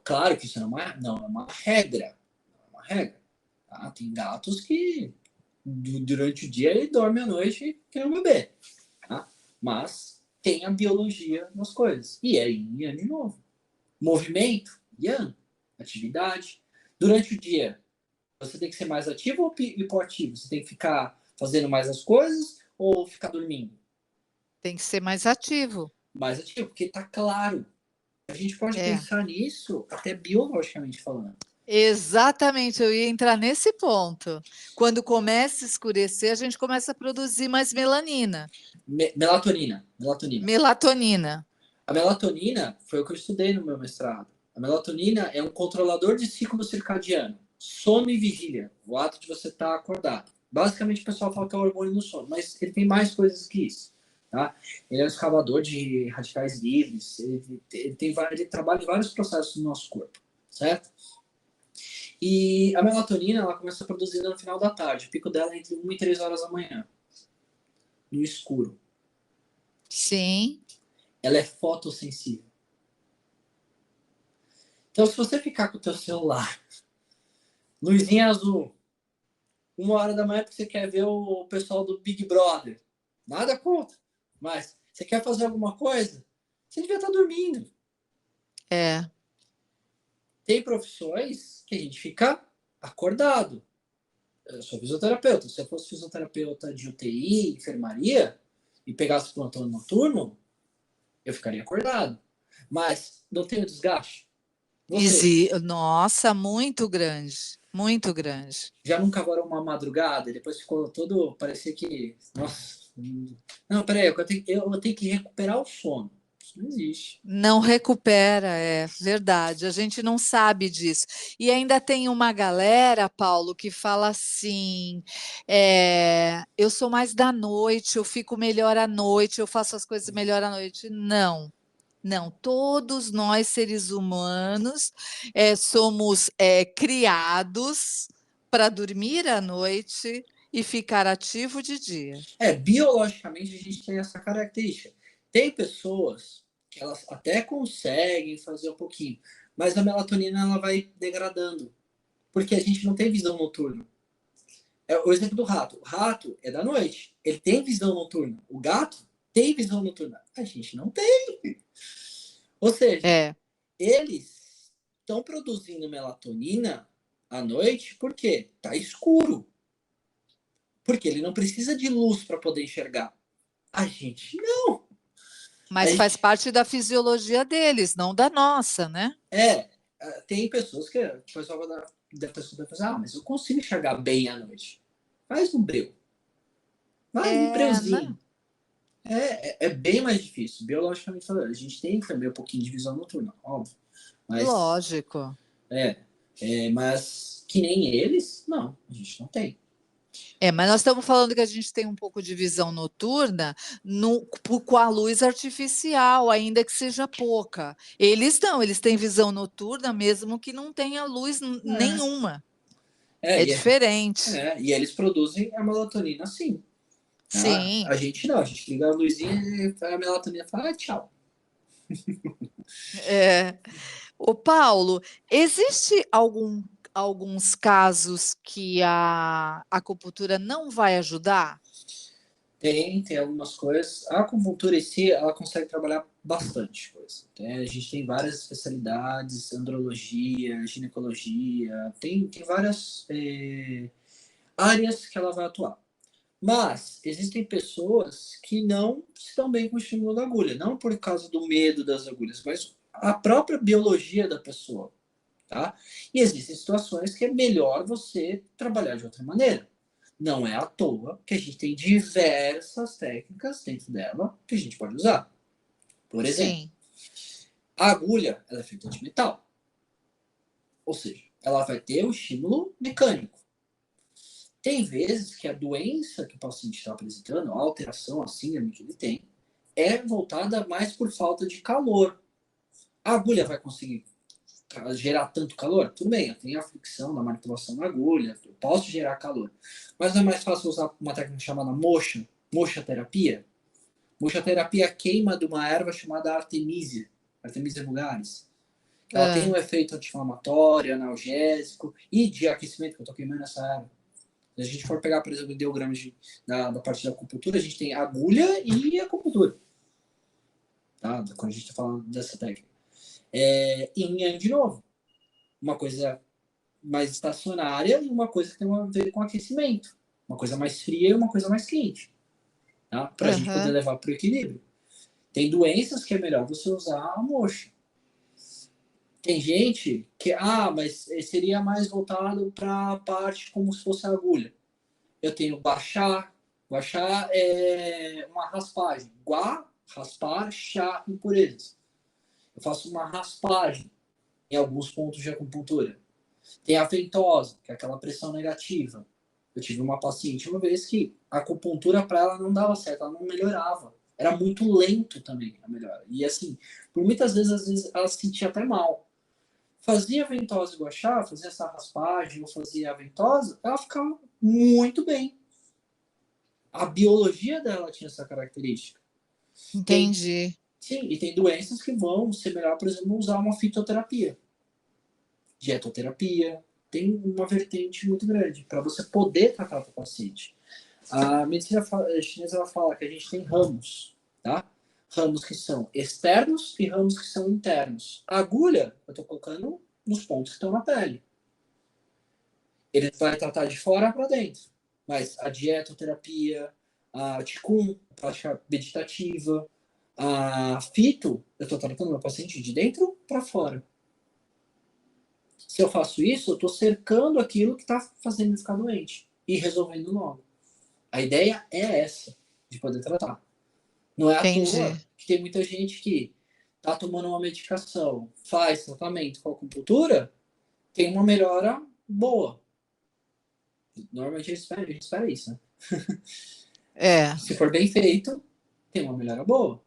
Claro que isso não é uma regra. Não é uma regra. Tá? Tem gatos que durante o dia ele dorme à noite que nem um bebê. Tá? Mas tem a biologia nas coisas. E é yin e yang de novo. Movimento, yang. Atividade. Durante o dia, você tem que ser mais ativo ou hipoativo? Você tem que ficar fazendo mais as coisas ou ficar dormindo? Tem que ser mais ativo. Mais ativo, porque tá claro. A gente pode É. pensar nisso até biologicamente falando. Exatamente, eu ia entrar nesse ponto. Quando começa a escurecer, a gente começa a produzir mais melanina, Melatonina. Melatonina. melatonina. A melatonina foi o que eu estudei no meu mestrado. A melatonina é um controlador de ciclo circadiano, sono e vigília, o ato de você estar acordado. Basicamente, o pessoal fala que é o hormônio do sono, mas ele tem mais coisas que isso. Tá? Ele é um escavador de radicais livres, ele trabalha em vários processos do nosso corpo, certo? E a melatonina, ela começa a produzir no final da tarde. O pico dela é entre 1 e 3 horas da manhã, no escuro. Sim, Ela é fotossensível. Então, se você ficar com o teu celular, luzinha azul, 1 hora da manhã porque você quer ver o pessoal do Big Brother, nada contra. Mas você quer fazer alguma coisa? Você devia estar dormindo. é. Tem profissões que a gente fica acordado. Eu sou fisioterapeuta. Se eu fosse fisioterapeuta de UTI, enfermaria, e pegasse plantão noturno, eu ficaria acordado. Mas não tem o desgaste. Você Nossa, muito grande, muito grande. já nunca agora uma madrugada, e depois ficou todo. Parecia que. Nossa. Não, peraí, eu tenho que recuperar o sono. Isso não existe. Não recupera, é verdade. A gente não sabe disso. E ainda tem uma galera, Paulo, que fala assim: eu sou mais da noite, eu fico melhor à noite, eu faço as coisas melhor à noite. Não. Não, todos nós seres humanos somos criados para dormir à noite e ficar ativo de dia. Biologicamente a gente tem essa característica. Tem pessoas que elas até conseguem fazer um pouquinho, mas a melatonina ela vai degradando, porque a gente não tem visão noturna. É o exemplo do rato. O rato é da noite, ele tem visão noturna. O gato tem visão noturna. A gente não tem. Ou seja, É, eles estão produzindo melatonina à noite porque tá escuro. Porque ele não precisa de luz para poder enxergar. A gente não. A mas faz gente, parte da fisiologia deles, não da nossa, né? tem pessoas que o pessoal da pessoa vai fazer, mas eu consigo enxergar bem à noite. Faz um breu. Faz um Né? breuzinho. É bem mais difícil, biologicamente falando. A gente tem também um pouquinho de visão noturna, óbvio. Mas, Lógico. é, mas que nem eles, não, a gente não tem. Mas nós estamos falando que a gente tem um pouco de visão noturna com a luz artificial, ainda que seja pouca. Eles não, eles têm visão noturna mesmo que não tenha luz É, nenhuma. é, É e, é, diferente. e eles produzem a melatonina assim. Tá? Sim. A gente não, a gente liga a luzinha e a melatonina fala, tchau. É. Ô Paulo, existe alguns casos que a acupuntura não vai ajudar? Tem algumas coisas. A acupuntura em si, ela consegue trabalhar bastante coisa. A gente tem várias especialidades, andrologia, ginecologia, tem várias áreas que ela vai atuar. Mas existem pessoas que não se dão bem com o estímulo da agulha, não por causa do medo das agulhas, mas a própria biologia da pessoa, tá? E existem situações que é melhor você trabalhar de outra maneira. Não é à toa que a gente tem diversas técnicas dentro dela que a gente pode usar. Por exemplo, Sim. a agulha ela é feita de metal, ou seja, ela vai ter o estímulo mecânico. Tem vezes que a doença que o paciente está apresentando, a alteração, a síndrome que ele tem, é voltada mais por falta de calor. A agulha vai conseguir gerar tanto calor? Tudo bem, eu tenho a fricção da manipulação da agulha, eu posso gerar calor. Mas não é mais fácil usar uma técnica chamada moxa terapia? Moxa terapia é a queima de uma erva chamada Artemisia vulgaris. Ela tem um Ah, efeito anti-inflamatório, analgésico e de aquecimento, que eu estou queimando essa erva. Se a gente for pegar, por exemplo, ideogramas da parte da acupuntura, a gente tem agulha e acupuntura. Tá? Quando a gente está falando dessa técnica. Yin Yang de novo. Uma coisa mais estacionária e uma coisa que tem a ver com aquecimento. Uma coisa mais fria e uma coisa mais quente. Tá? Para a gente poder aham. levar para o equilíbrio. Tem doenças que é melhor você usar a moxa. Tem gente que, mas seria mais voltado para a parte como se fosse a agulha. Eu tenho guachá. Guachá é uma raspagem. Gua, raspar, chá, impurezas. Eu faço uma raspagem em alguns pontos de acupuntura. Tem a ventosa, que é aquela pressão negativa. Eu tive uma paciente uma vez que a acupuntura para ela não dava certo, ela não melhorava. Era muito lento também a melhora. E assim, por muitas vezes, às vezes ela se sentia até mal. Fazia ventosa e guachá, fazia essa raspagem ou fazia a ventosa, ela ficava muito bem. A biologia dela tinha essa característica. Tem, Entendi. sim, e tem doenças que vão ser melhor, por exemplo, usar uma fitoterapia, dietoterapia. Tem uma vertente muito grande para você poder tratar o paciente. A medicina chinesa ela fala que a gente tem ramos, tá? Ramos que são externos e ramos que são internos. A agulha, eu estou colocando nos pontos que estão na pele. Ele vai tratar de fora para dentro. Mas a dietoterapia, a Qigong, a prática meditativa, a fito, eu estou tratando meu paciente de dentro para fora. Se eu faço isso, eu estou cercando aquilo que está fazendo ele ficar doente e resolvendo logo. A ideia é essa, de poder tratar. Não é à toa Entendi. que tem muita gente que está tomando uma medicação, faz tratamento com acupuntura, tem uma melhora boa. Normalmente a gente espera isso, né? É, Se for bem feito, tem uma melhora boa,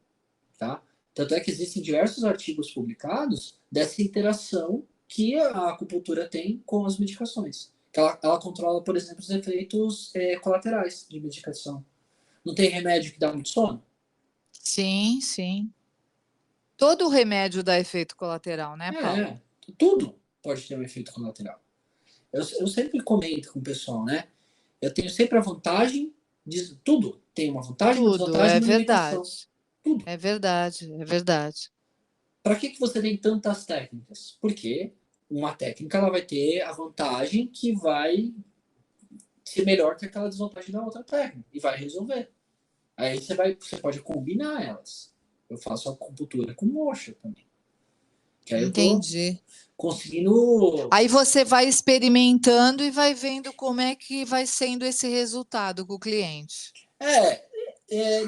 tá? Tanto é que existem diversos artigos publicados dessa interação que a acupuntura tem com as medicações. Ela controla, por exemplo, os efeitos colaterais de medicação. Não tem remédio que dá muito sono? sim, sim. Todo remédio dá efeito colateral, né, Paulo? É, tudo pode ter um efeito colateral. Eu sempre comento com o pessoal, né? Eu tenho sempre a vantagem de tudo. Tem uma vantagem, uma Tudo, desvantagem e é uma limitação. verdade. Tudo. É verdade, é verdade. Para que você tem tantas técnicas? Porque uma técnica ela vai ter a vantagem que vai ser melhor que aquela desvantagem da outra técnica e vai resolver. Aí você pode combinar elas. Eu faço acupuntura com moxa também. Que aí eu tô Entendi. conseguindo. Aí você vai experimentando e vai vendo como é que vai sendo esse resultado com o cliente.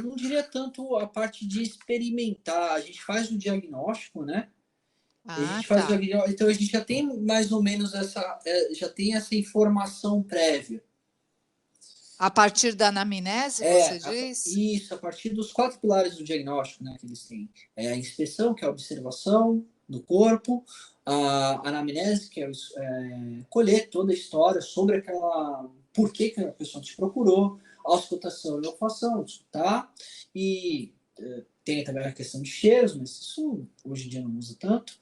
Não diria tanto a parte de experimentar. A gente faz o diagnóstico, né? E a Ah, gente faz o tá. diagnóstico, então a gente já tem mais ou menos já tem essa informação prévia. A partir da anamnese, você diz? Isso, a partir dos 4 pilares do diagnóstico, né, que eles têm. A inspeção, que é a observação do corpo, a anamnese, que é colher toda a história sobre aquela, por que a pessoa te procurou, auscultação e olfação, escutar, e tem também a questão de cheiros, mas isso hoje em dia não usa tanto,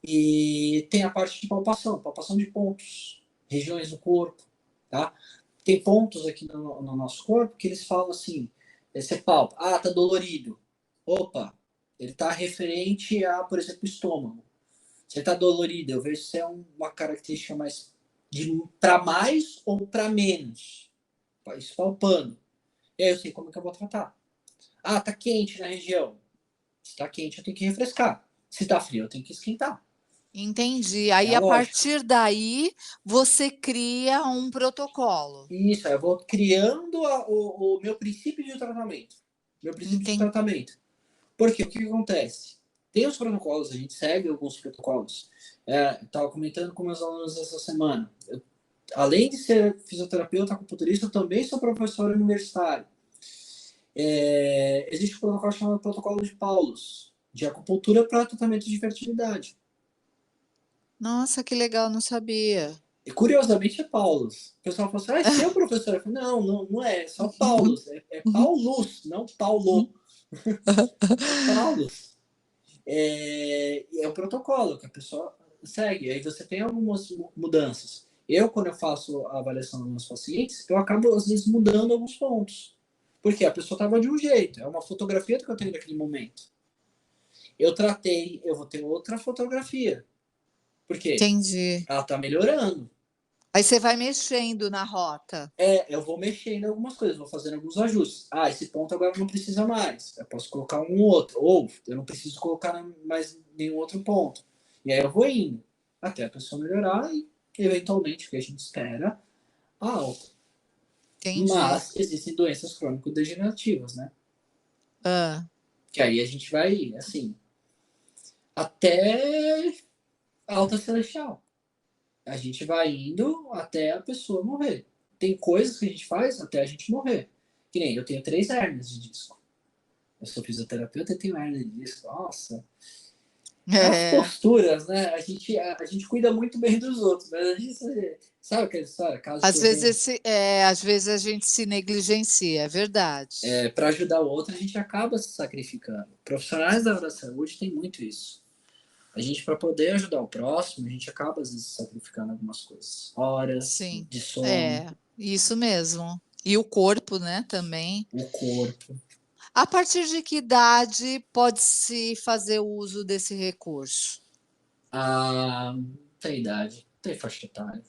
e tem a parte de palpação de pontos, regiões do corpo, tá? Tem pontos aqui no nosso corpo que eles falam assim, você palpa, tá dolorido, opa, ele tá referente a, por exemplo, o estômago. Você tá dolorido, eu vejo se é uma característica mais para mais ou para menos. Isso palpando. E aí eu sei como que eu vou tratar. Tá quente na região. Se tá quente, eu tenho que refrescar. Se tá frio, eu tenho que esquentar. Entendi. É Aí, a a lógica. partir daí, você cria um protocolo. Isso, aí eu vou criando o meu princípio de tratamento. Meu princípio de Entendi. tratamento. Porque o que acontece? Tem os protocolos, a gente segue alguns protocolos. Estava comentando com meus alunos essa semana. Além de ser fisioterapeuta, acupunturista, eu também sou professor universitário. Existe um protocolo chamado Protocolo de Paulus, de acupuntura para tratamento de fertilidade. Nossa, que legal, não sabia. E curiosamente é Paulus. O pessoal fala assim, é seu professor? Eu falo, não é só Paulus. É Paulus, não Paulo. É Paulus. É um protocolo que a pessoa segue. Aí você tem algumas mudanças. Quando eu faço a avaliação dos meus pacientes, eu acabo, às vezes, mudando alguns pontos. Porque a pessoa estava de um jeito. É uma fotografia que eu tenho naquele momento. Eu tratei, eu vou ter outra fotografia. Por quê? Entendi. Ela está melhorando. Aí você vai mexendo na rota. Eu vou mexendo em algumas coisas, vou fazendo alguns ajustes. Esse ponto agora não precisa mais. Eu posso colocar um outro. Ou eu não preciso colocar mais nenhum outro ponto. E aí eu vou indo até a pessoa melhorar e, eventualmente, o que a gente espera, a alta. Entendi. Mas existem doenças crônico-degenerativas, né? Ah, Que aí a gente vai, assim, até a alta celestial. A gente vai indo até a pessoa morrer. Tem coisas que a gente faz até a gente morrer. Que nem eu tenho 3 hérnias de disco. Eu sou fisioterapeuta e tenho hérnia de disco. Nossa. É as é. posturas, né? A gente cuida muito bem dos outros, mas a gente sabe aquela história? Caso que Às eu venha vezes, às vezes a gente se negligencia, é verdade. para ajudar o outro, a gente acaba se sacrificando. Profissionais da área da saúde têm muito isso. A gente, para poder ajudar o próximo, a gente acaba, às vezes, sacrificando algumas coisas. Horas Sim, de sono, isso mesmo. E o corpo, né, também. o corpo. A partir de que idade pode-se fazer o uso desse recurso? Tem idade, tem faixa etária.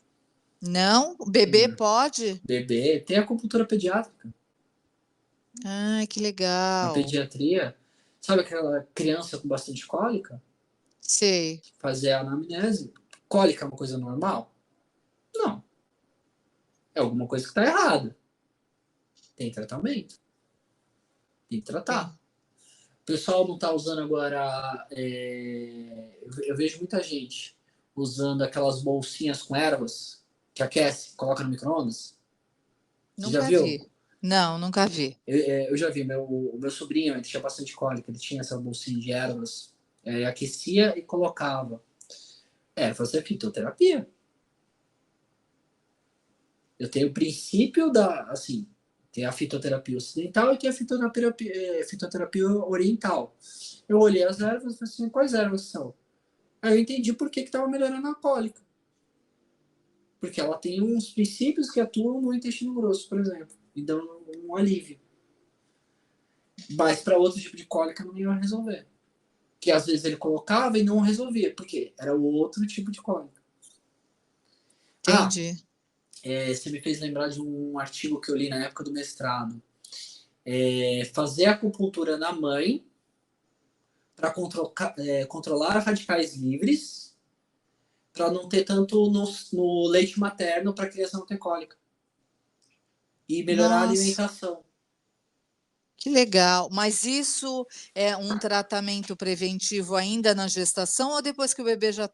Não? O bebê Tem pode? bebê, tem acupuntura pediátrica. Ai, que Na legal. pediatria, sabe aquela criança com bastante cólica? Sei. Fazer a anamnese. Cólica é uma coisa normal? Não. É alguma coisa que está errada. Tem tratamento. Tem que tratar. Tem. O pessoal não está usando agora. Eu vejo muita gente usando aquelas bolsinhas com ervas que aquece, coloca no micro-ondas. Você já Nunca viu? vi. Não, nunca vi. Eu já vi. O meu sobrinho, ele tinha bastante cólica. Ele tinha essa bolsinha de ervas. Aquecia e colocava. Fazer fitoterapia. Eu tenho o princípio assim, tem a fitoterapia ocidental e tem a fitoterapia oriental. Eu olhei as ervas e falei assim, quais ervas são? Aí eu entendi por que estava melhorando a cólica. Porque ela tem uns princípios que atuam no intestino grosso, por exemplo, e dão um alívio. Mas para outro tipo de cólica não ia resolver. Que às vezes ele colocava e não resolvia, porque era o outro tipo de cólica. Entendi. Você me fez lembrar de um artigo que eu li na época do mestrado. Fazer acupuntura na mãe para controlar radicais livres, para não ter tanto no leite materno para a criança não ter cólica. E melhorar a Nossa, alimentação. que legal. Mas isso é um tratamento preventivo ainda na gestação ou depois que o bebê já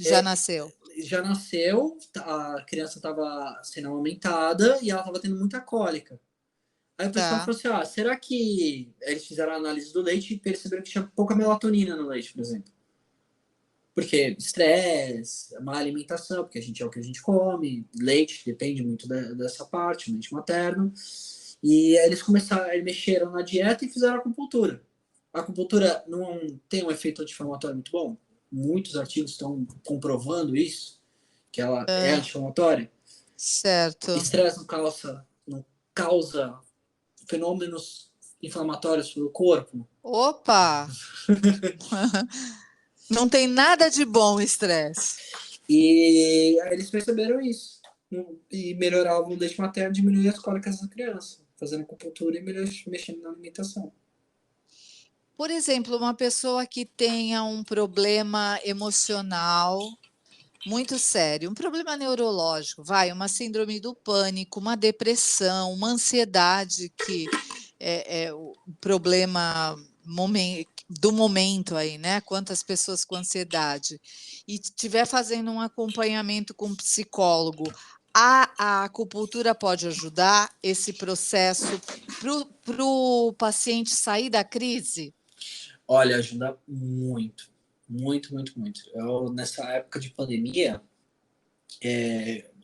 É, nasceu? já nasceu, a criança estava sendo amamentada e ela estava tendo muita cólica. Aí o pessoal Tá, falou assim: será que eles fizeram a análise do leite e perceberam que tinha pouca melatonina no leite, por exemplo? Porque estresse, má alimentação, porque a gente é o que a gente come, leite depende muito dessa parte, leite materno. E aí eles começaram, eles mexeram na dieta e fizeram acupuntura. A acupuntura não tem um efeito anti-inflamatório muito bom? Muitos artigos estão comprovando isso, que ela é Ah, anti-inflamatória. certo. Estresse não causa fenômenos inflamatórios no corpo. Opa! Não tem nada de bom o estresse. E aí eles perceberam isso. E melhoravam o leite materno, diminuía as cólicas da criança, fazendo acupuntura e mexendo na alimentação. Por exemplo, uma pessoa que tenha um problema emocional muito sério, um problema neurológico, vai, uma síndrome do pânico, uma depressão, uma ansiedade que é o problema do momento aí, né? Quantas pessoas com ansiedade e estiver fazendo um acompanhamento com um psicólogo, a acupuntura pode ajudar esse processo para o paciente sair da crise? Olha, ajuda muito. Muito, muito, muito. Nessa época de pandemia,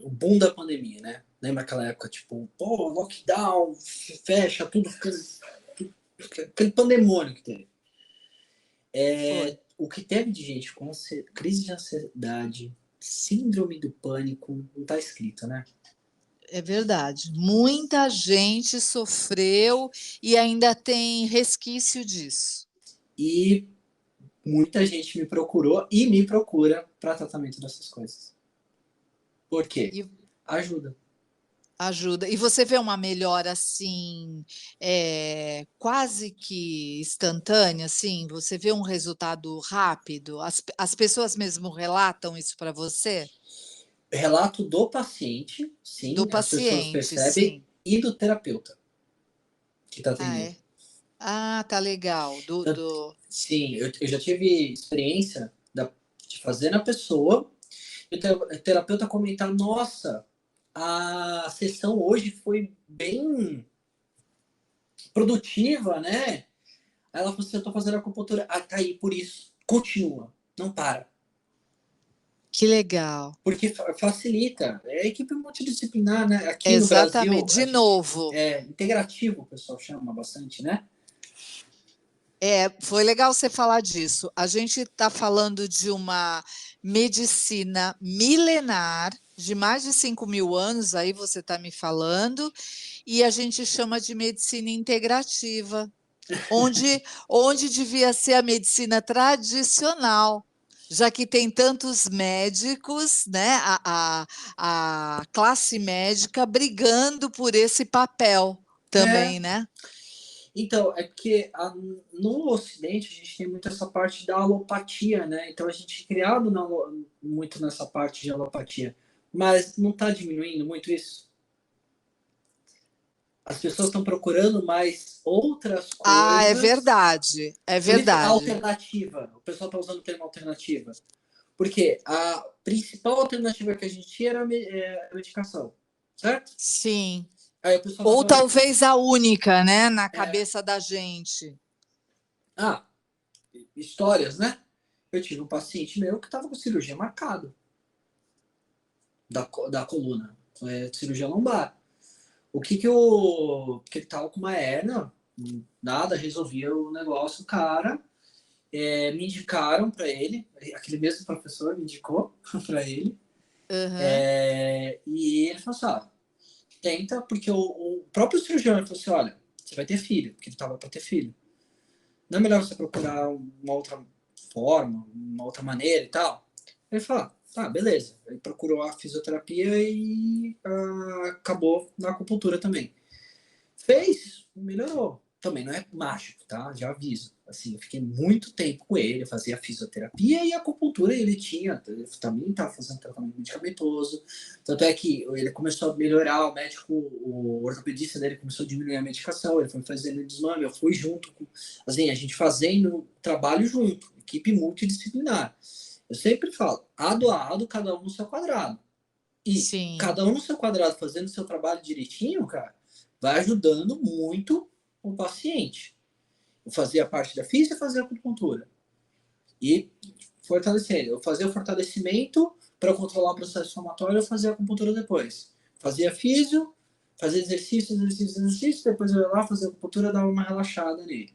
o boom da pandemia, né? Lembra aquela época, tipo, pô, lockdown, fecha, tudo, aquele pandemônio que teve. Foi. O que teve de gente com crise de ansiedade, síndrome do pânico, não tá escrito, né? É verdade. Muita gente sofreu e ainda tem resquício disso. E muita gente me procurou e me procura para tratamento dessas coisas. Por quê? E Ajuda. ajuda. E você vê uma melhora assim, quase que instantânea, assim? Você vê um resultado rápido? As pessoas mesmo relatam isso para você? Relato do paciente, Do sim, as pessoas paciente, percebem, sim. e do terapeuta que está Ah, atendendo. é? Ah, tá legal. Então, sim, eu já tive experiência de fazer na pessoa e o terapeuta comentar: nossa, a sessão hoje foi bem produtiva, né? Aí ela falou assim: eu tô fazendo acupuntura. Ah, tá aí, por isso. Continua, não para. Que legal. Porque facilita. É a equipe multidisciplinar, né? Aqui no Brasil, Exatamente. a De gente novo. é integrativo, o pessoal chama bastante, né? Foi legal você falar disso. A gente está falando de uma medicina milenar, de mais de 5.000 anos, aí você está me falando, e a gente chama de medicina integrativa, onde devia ser a medicina tradicional, já que tem tantos médicos, né, a classe médica brigando por esse papel É, também, né? então, é porque no Ocidente a gente tem muito essa parte da alopatia, né? Então a gente é criado muito nessa parte de alopatia. Mas não está diminuindo muito isso? As pessoas estão procurando mais outras Ah, é coisas. verdade, é Por isso, verdade. alternativa. O pessoal está usando o termo alternativa. Porque a principal alternativa que a gente tinha era a medicação, certo? Sim. Aí o pessoal Ou tava. talvez a única, né, na É, cabeça da gente. ah, histórias, né? Eu tive um paciente meu que estava com cirurgia marcada da coluna, cirurgia lombar. O que que o. Porque ele tava com uma hérnia, nada, resolvia o negócio, o cara. Me indicaram para ele, aquele mesmo professor me indicou para ele. Aham. E ele falou assim: ah, tenta, porque o próprio cirurgião falou assim: olha, você vai ter filho, porque ele tava para ter filho. Não é melhor você procurar uma outra forma, uma outra maneira e tal? Ele falou: ah, tá, beleza. Ele procurou a fisioterapia e acabou na acupuntura também. Fez, melhorou. Também não é mágico, tá? Já aviso. Assim, eu fiquei muito tempo com ele, eu fazia fisioterapia e acupuntura, e ele também estava fazendo tratamento medicamentoso. Tanto é que ele começou a melhorar, o médico, o ortopedista dele começou a diminuir a medicação, ele foi fazendo desmame, eu fui junto, assim, a gente fazendo trabalho junto, equipe multidisciplinar. Eu sempre falo, lado a lado, cada um no seu quadrado. E Sim. cada um no seu quadrado fazendo o seu trabalho direitinho, cara, vai ajudando muito o paciente. Eu fazia a parte da física e fazia a acupuntura. E fortalecendo. Eu fazia o fortalecimento para controlar o processo inflamatório, eu fazia a acupuntura depois. Fazia físio, Fazer exercício, depois eu ia lá fazer acupuntura, dava uma relaxada nele.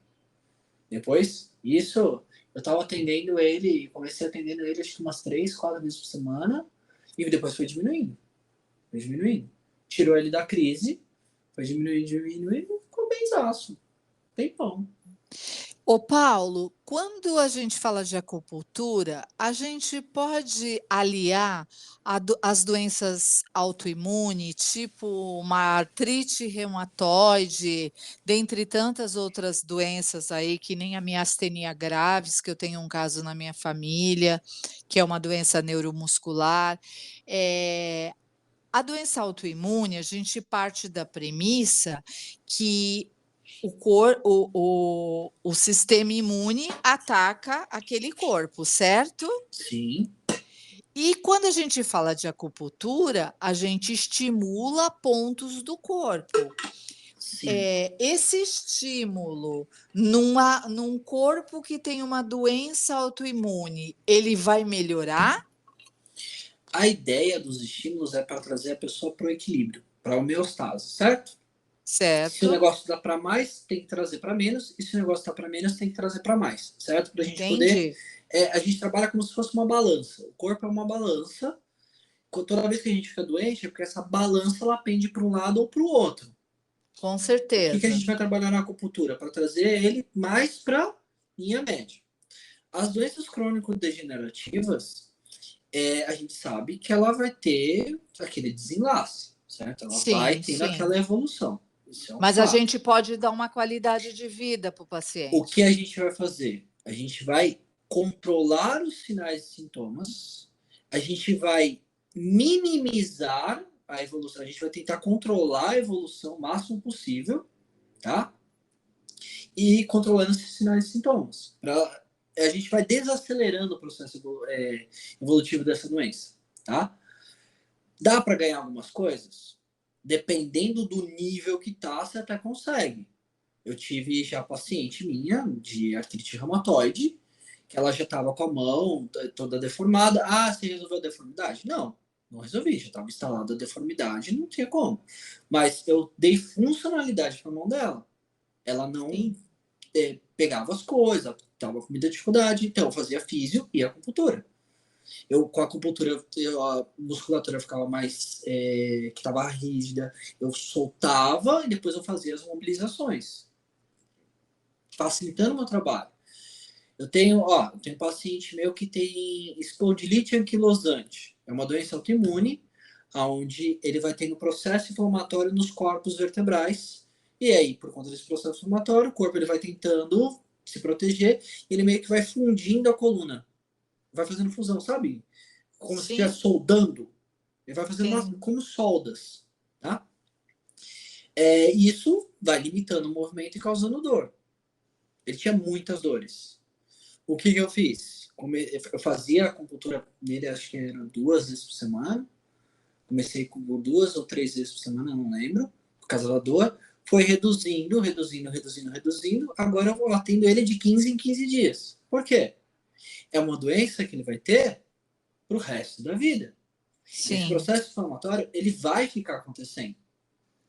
Depois, isso, eu tava atendendo ele, comecei atendendo ele acho que umas 3, 4 vezes por semana, e depois foi diminuindo. Tirou ele da crise, foi diminuindo, e ficou benzaço, bem bom. Ô Paulo, quando a gente fala de acupuntura, a gente pode aliar as doenças autoimunes, tipo uma artrite reumatoide, dentre tantas outras doenças aí, que nem a miastenia graves, que eu tenho um caso na minha família, que é uma doença neuromuscular. A doença autoimune, a gente parte da premissa que o sistema imune ataca aquele corpo, certo? Sim, E quando a gente fala de acupuntura, a gente estimula pontos do corpo. sim. Esse estímulo num corpo que tem uma doença autoimune, ele vai melhorar? A ideia dos estímulos é para trazer a pessoa para o equilíbrio, para a homeostase, certo? Se o Certo? negócio dá para mais, tem que trazer para menos, e se o negócio dá para menos, tem que trazer para mais, certo? Para a gente poder. Entendi. A gente trabalha como se fosse uma balança. O corpo é uma balança. Toda vez que a gente fica doente, é porque essa balança ela pende para um lado ou para o outro. Com O que a certeza. gente vai trabalhar na acupuntura? Para trazer ele mais para linha média. As doenças crônico-degenerativas, a gente sabe que ela vai ter aquele desenlace, certo? Ela vai Sim, tendo sim. aquela evolução. Isso é um Mas a fato. gente pode dar uma qualidade de vida para o O que paciente. a gente vai fazer? A gente vai controlar os sinais e sintomas, a gente vai minimizar a evolução, a gente vai tentar controlar a evolução o máximo possível, tá? E controlando esses sinais e sintomas. A gente vai desacelerando o processo evolutivo dessa doença, tá? Dá para ganhar algumas coisas? Dependendo do nível que tá, você até consegue. Eu tive já paciente minha de artrite reumatoide, que ela já estava com a mão toda deformada. Ah, você resolveu a deformidade? Não, não resolvi. Já estava instalada a deformidade, não tinha como. Mas eu dei funcionalidade para a mão dela. Ela não Sim, pegava as coisas, estava com muita dificuldade, então eu fazia físio e acupuntura. Com a acupuntura, a musculatura ficava mais, que estava rígida, eu soltava e depois eu fazia as mobilizações, facilitando o meu trabalho. Eu tenho um paciente meu que tem espondilite anquilosante. É uma doença autoimune, onde ele vai tendo processo inflamatório nos corpos vertebrais. E aí, por conta desse processo inflamatório, o corpo ele vai tentando se proteger e ele meio que vai fundindo a coluna. Vai fazendo fusão, sabe? Como se estivesse sim, soldando. Ele vai fazendo sim. como soldas, tá? E isso vai limitando o movimento e causando dor. Ele tinha muitas dores. O que eu fiz? Eu fazia acupuntura nele, acho que era 2 vezes por semana. Comecei com 2 ou 3 vezes por semana, não lembro, por causa da dor. Foi reduzindo. Agora eu atendo ele de 15 em 15 dias. Por quê? É uma doença que ele vai ter pro resto da vida. Esse Sim. processo inflamatório, ele vai ficar acontecendo.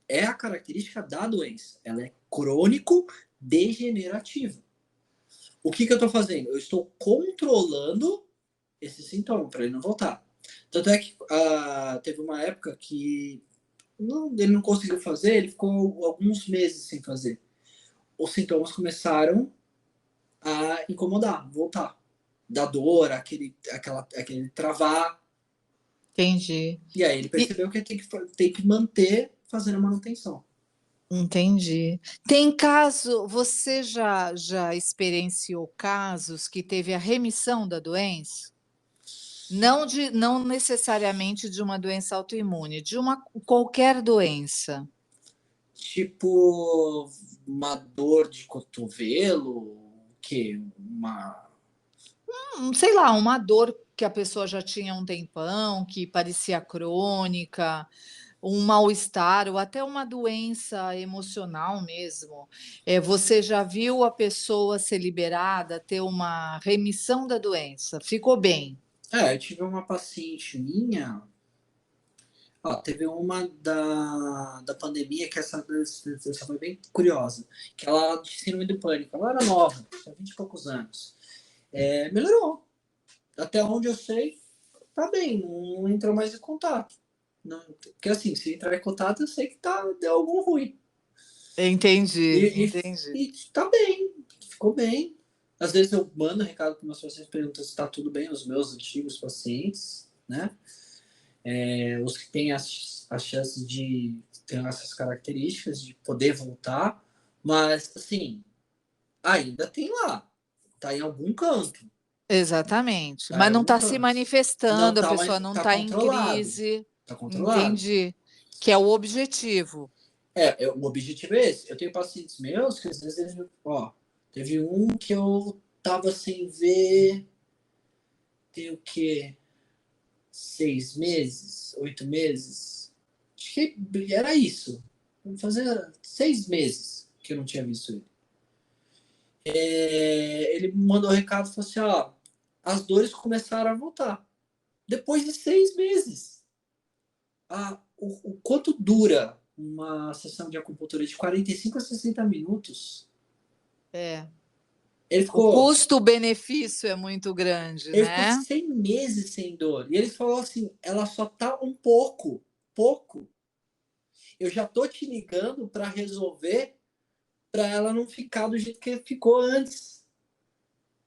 É a característica da doença. Ela é crônico degenerativa. O que eu estou fazendo? Eu estou controlando esse sintoma para ele não voltar. Tanto é que teve uma época que ele não conseguiu fazer, ele ficou alguns meses sem fazer. Os sintomas começaram a incomodar, voltar. Da dor, aquele travar. Entendi. E aí ele E percebeu que tem que manter fazendo a manutenção. entendi. Tem caso você já experienciou casos que teve a remissão da doença? Não necessariamente de uma doença autoimune, de uma qualquer doença. Tipo, uma dor de cotovelo, que uma. Sei lá, uma dor que a pessoa já tinha há um tempão, que parecia crônica, um mal-estar ou até uma doença emocional mesmo. Você já viu a pessoa ser liberada, ter uma remissão da doença? Ficou bem? Eu tive uma paciente minha, Ó, teve uma da pandemia, que essa foi bem curiosa, que ela de síndrome do pânico. Ela era nova, tinha 20 e poucos anos. Melhorou. Até onde eu sei, tá bem, não entrou mais em contato. Não, porque assim, se entrar em contato, eu sei que deu algum ruim. Entendi, E, entendi. e tá bem, ficou bem. Às vezes eu mando um recado para meus pacientes, pergunto se está tudo bem, os meus antigos pacientes, né? Os que têm as chances de ter essas características, de poder voltar, mas assim, ainda tem lá, tá em algum canto, Exatamente. tá em Mas não algum está se canto. Não manifestando, a tá, pessoa mas não tá está em controlado, crise. tá controlado. Entendi. Que é o objetivo. O objetivo é esse. Eu tenho pacientes meus que às vezes eles, ó, teve um que eu tava sem ver, tem o quê? 6 meses, 8 meses. Acho que era isso. Fazia 6 meses que eu não tinha visto ele. Ele me mandou um recado e falou assim: ó, as dores começaram a voltar. Depois de 6 meses. O quanto dura uma sessão de acupuntura de 45 a 60 minutos? É. Ele O ficou, custo-benefício é muito grande, ele ficou né? 100 meses sem dor. E ele falou assim: ela só tá um pouco, pouco. Eu já tô te ligando para resolver, para ela não ficar do jeito que ficou antes.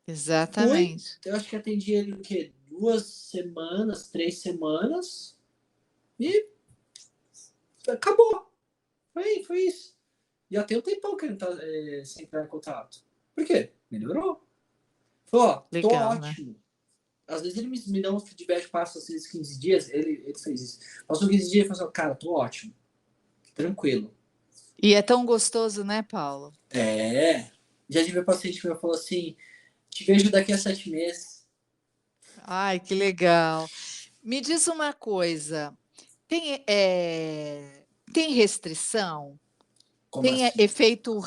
Exatamente. Eu acho que atendi ele o quê? 2 semanas, 3 semanas e acabou. Foi isso. Já tem um tempão que ele tá sem entrar em contato. Por quê? Melhorou. Falou, ó, tô Legal, né? ótimo. Às vezes ele me dá um feedback, passa esses 15 dias, ele fez isso. Passou 15 dias e falou assim, cara, tô ótimo, tranquilo. E é tão gostoso, né, Paulo? Já tive um paciente que me falou assim, te vejo daqui a 7 meses. Ai, que legal. Me diz uma coisa, tem restrição? Como Tem assim? efeito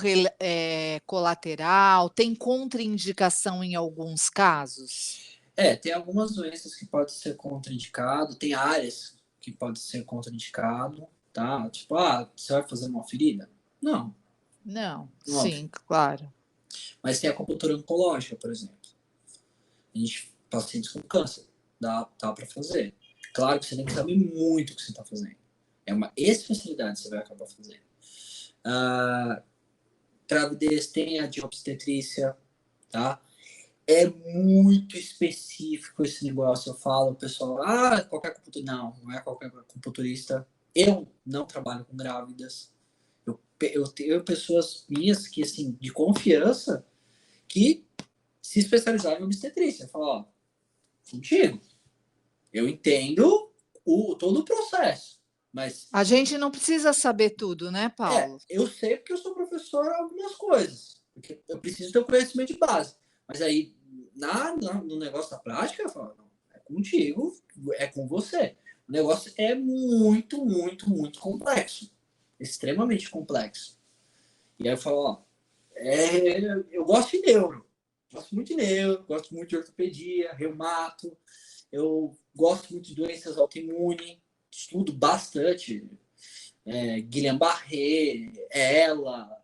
colateral? Tem contraindicação em alguns casos? Tem algumas doenças que podem ser contraindicado, tem áreas que podem ser contraindicado, tá? Tipo, você vai fazer uma ferida? Não, Não, óbvio. sim, claro. Mas tem a acupuntura oncológica, por exemplo. Pacientes com câncer, dá para fazer. Claro que você tem que saber muito o que você está fazendo. É uma especialidade que você vai acabar fazendo. Gravidez tem a de obstetrícia, tá? É muito específico esse negócio. Eu falo, o pessoal, qualquer acupunturista. Não é qualquer acupunturista. Eu não trabalho com grávidas. Eu tenho pessoas minhas que, assim, de confiança, que se especializaram em obstetrícia. Eu falo, ó, contigo. Eu entendo todo o processo, mas A gente não precisa saber tudo, né, Paulo? eu sei porque eu sou professor em algumas coisas, porque eu preciso ter o conhecimento de base. Mas aí, no negócio da prática, eu falo, não, é contigo, é com você. O negócio é muito, muito, muito complexo. Extremamente complexo. E aí eu falo, ó, eu gosto de neuro. Gosto muito de neuro, gosto muito de ortopedia, reumato. Eu gosto muito de doenças autoimunes, estudo bastante. Guillain-Barré, ela,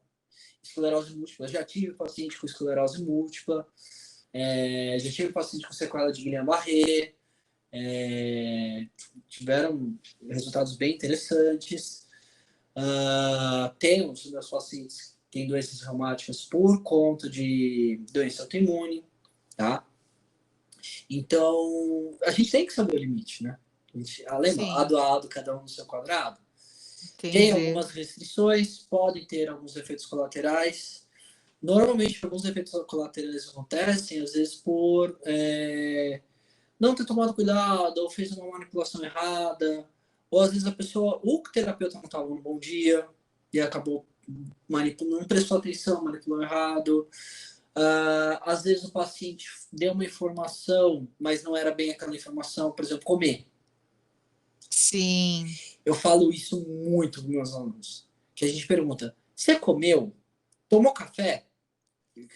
esclerose múltipla. Já tive paciente com esclerose múltipla, já tive paciente com sequela de Guillain-Barré, tiveram resultados bem interessantes. Tem os meus pacientes que têm doenças reumáticas por conta de doença autoimune, tá? Então, a gente tem que saber o limite, né? Lembra, Sim, lado a lado, cada um no seu quadrado. Tem entendi. algumas restrições, podem ter alguns efeitos colaterais. Normalmente, alguns efeitos colaterais acontecem, às vezes, por não ter tomado cuidado, ou fez uma manipulação errada, ou às vezes o terapeuta não estava num bom dia e acabou manipulando, não prestou atenção, manipulou errado. Às vezes o paciente deu uma informação, mas não era bem aquela informação, por exemplo, comer. Sim. Eu falo isso muito com meus alunos. Que a gente pergunta: você comeu? Tomou café?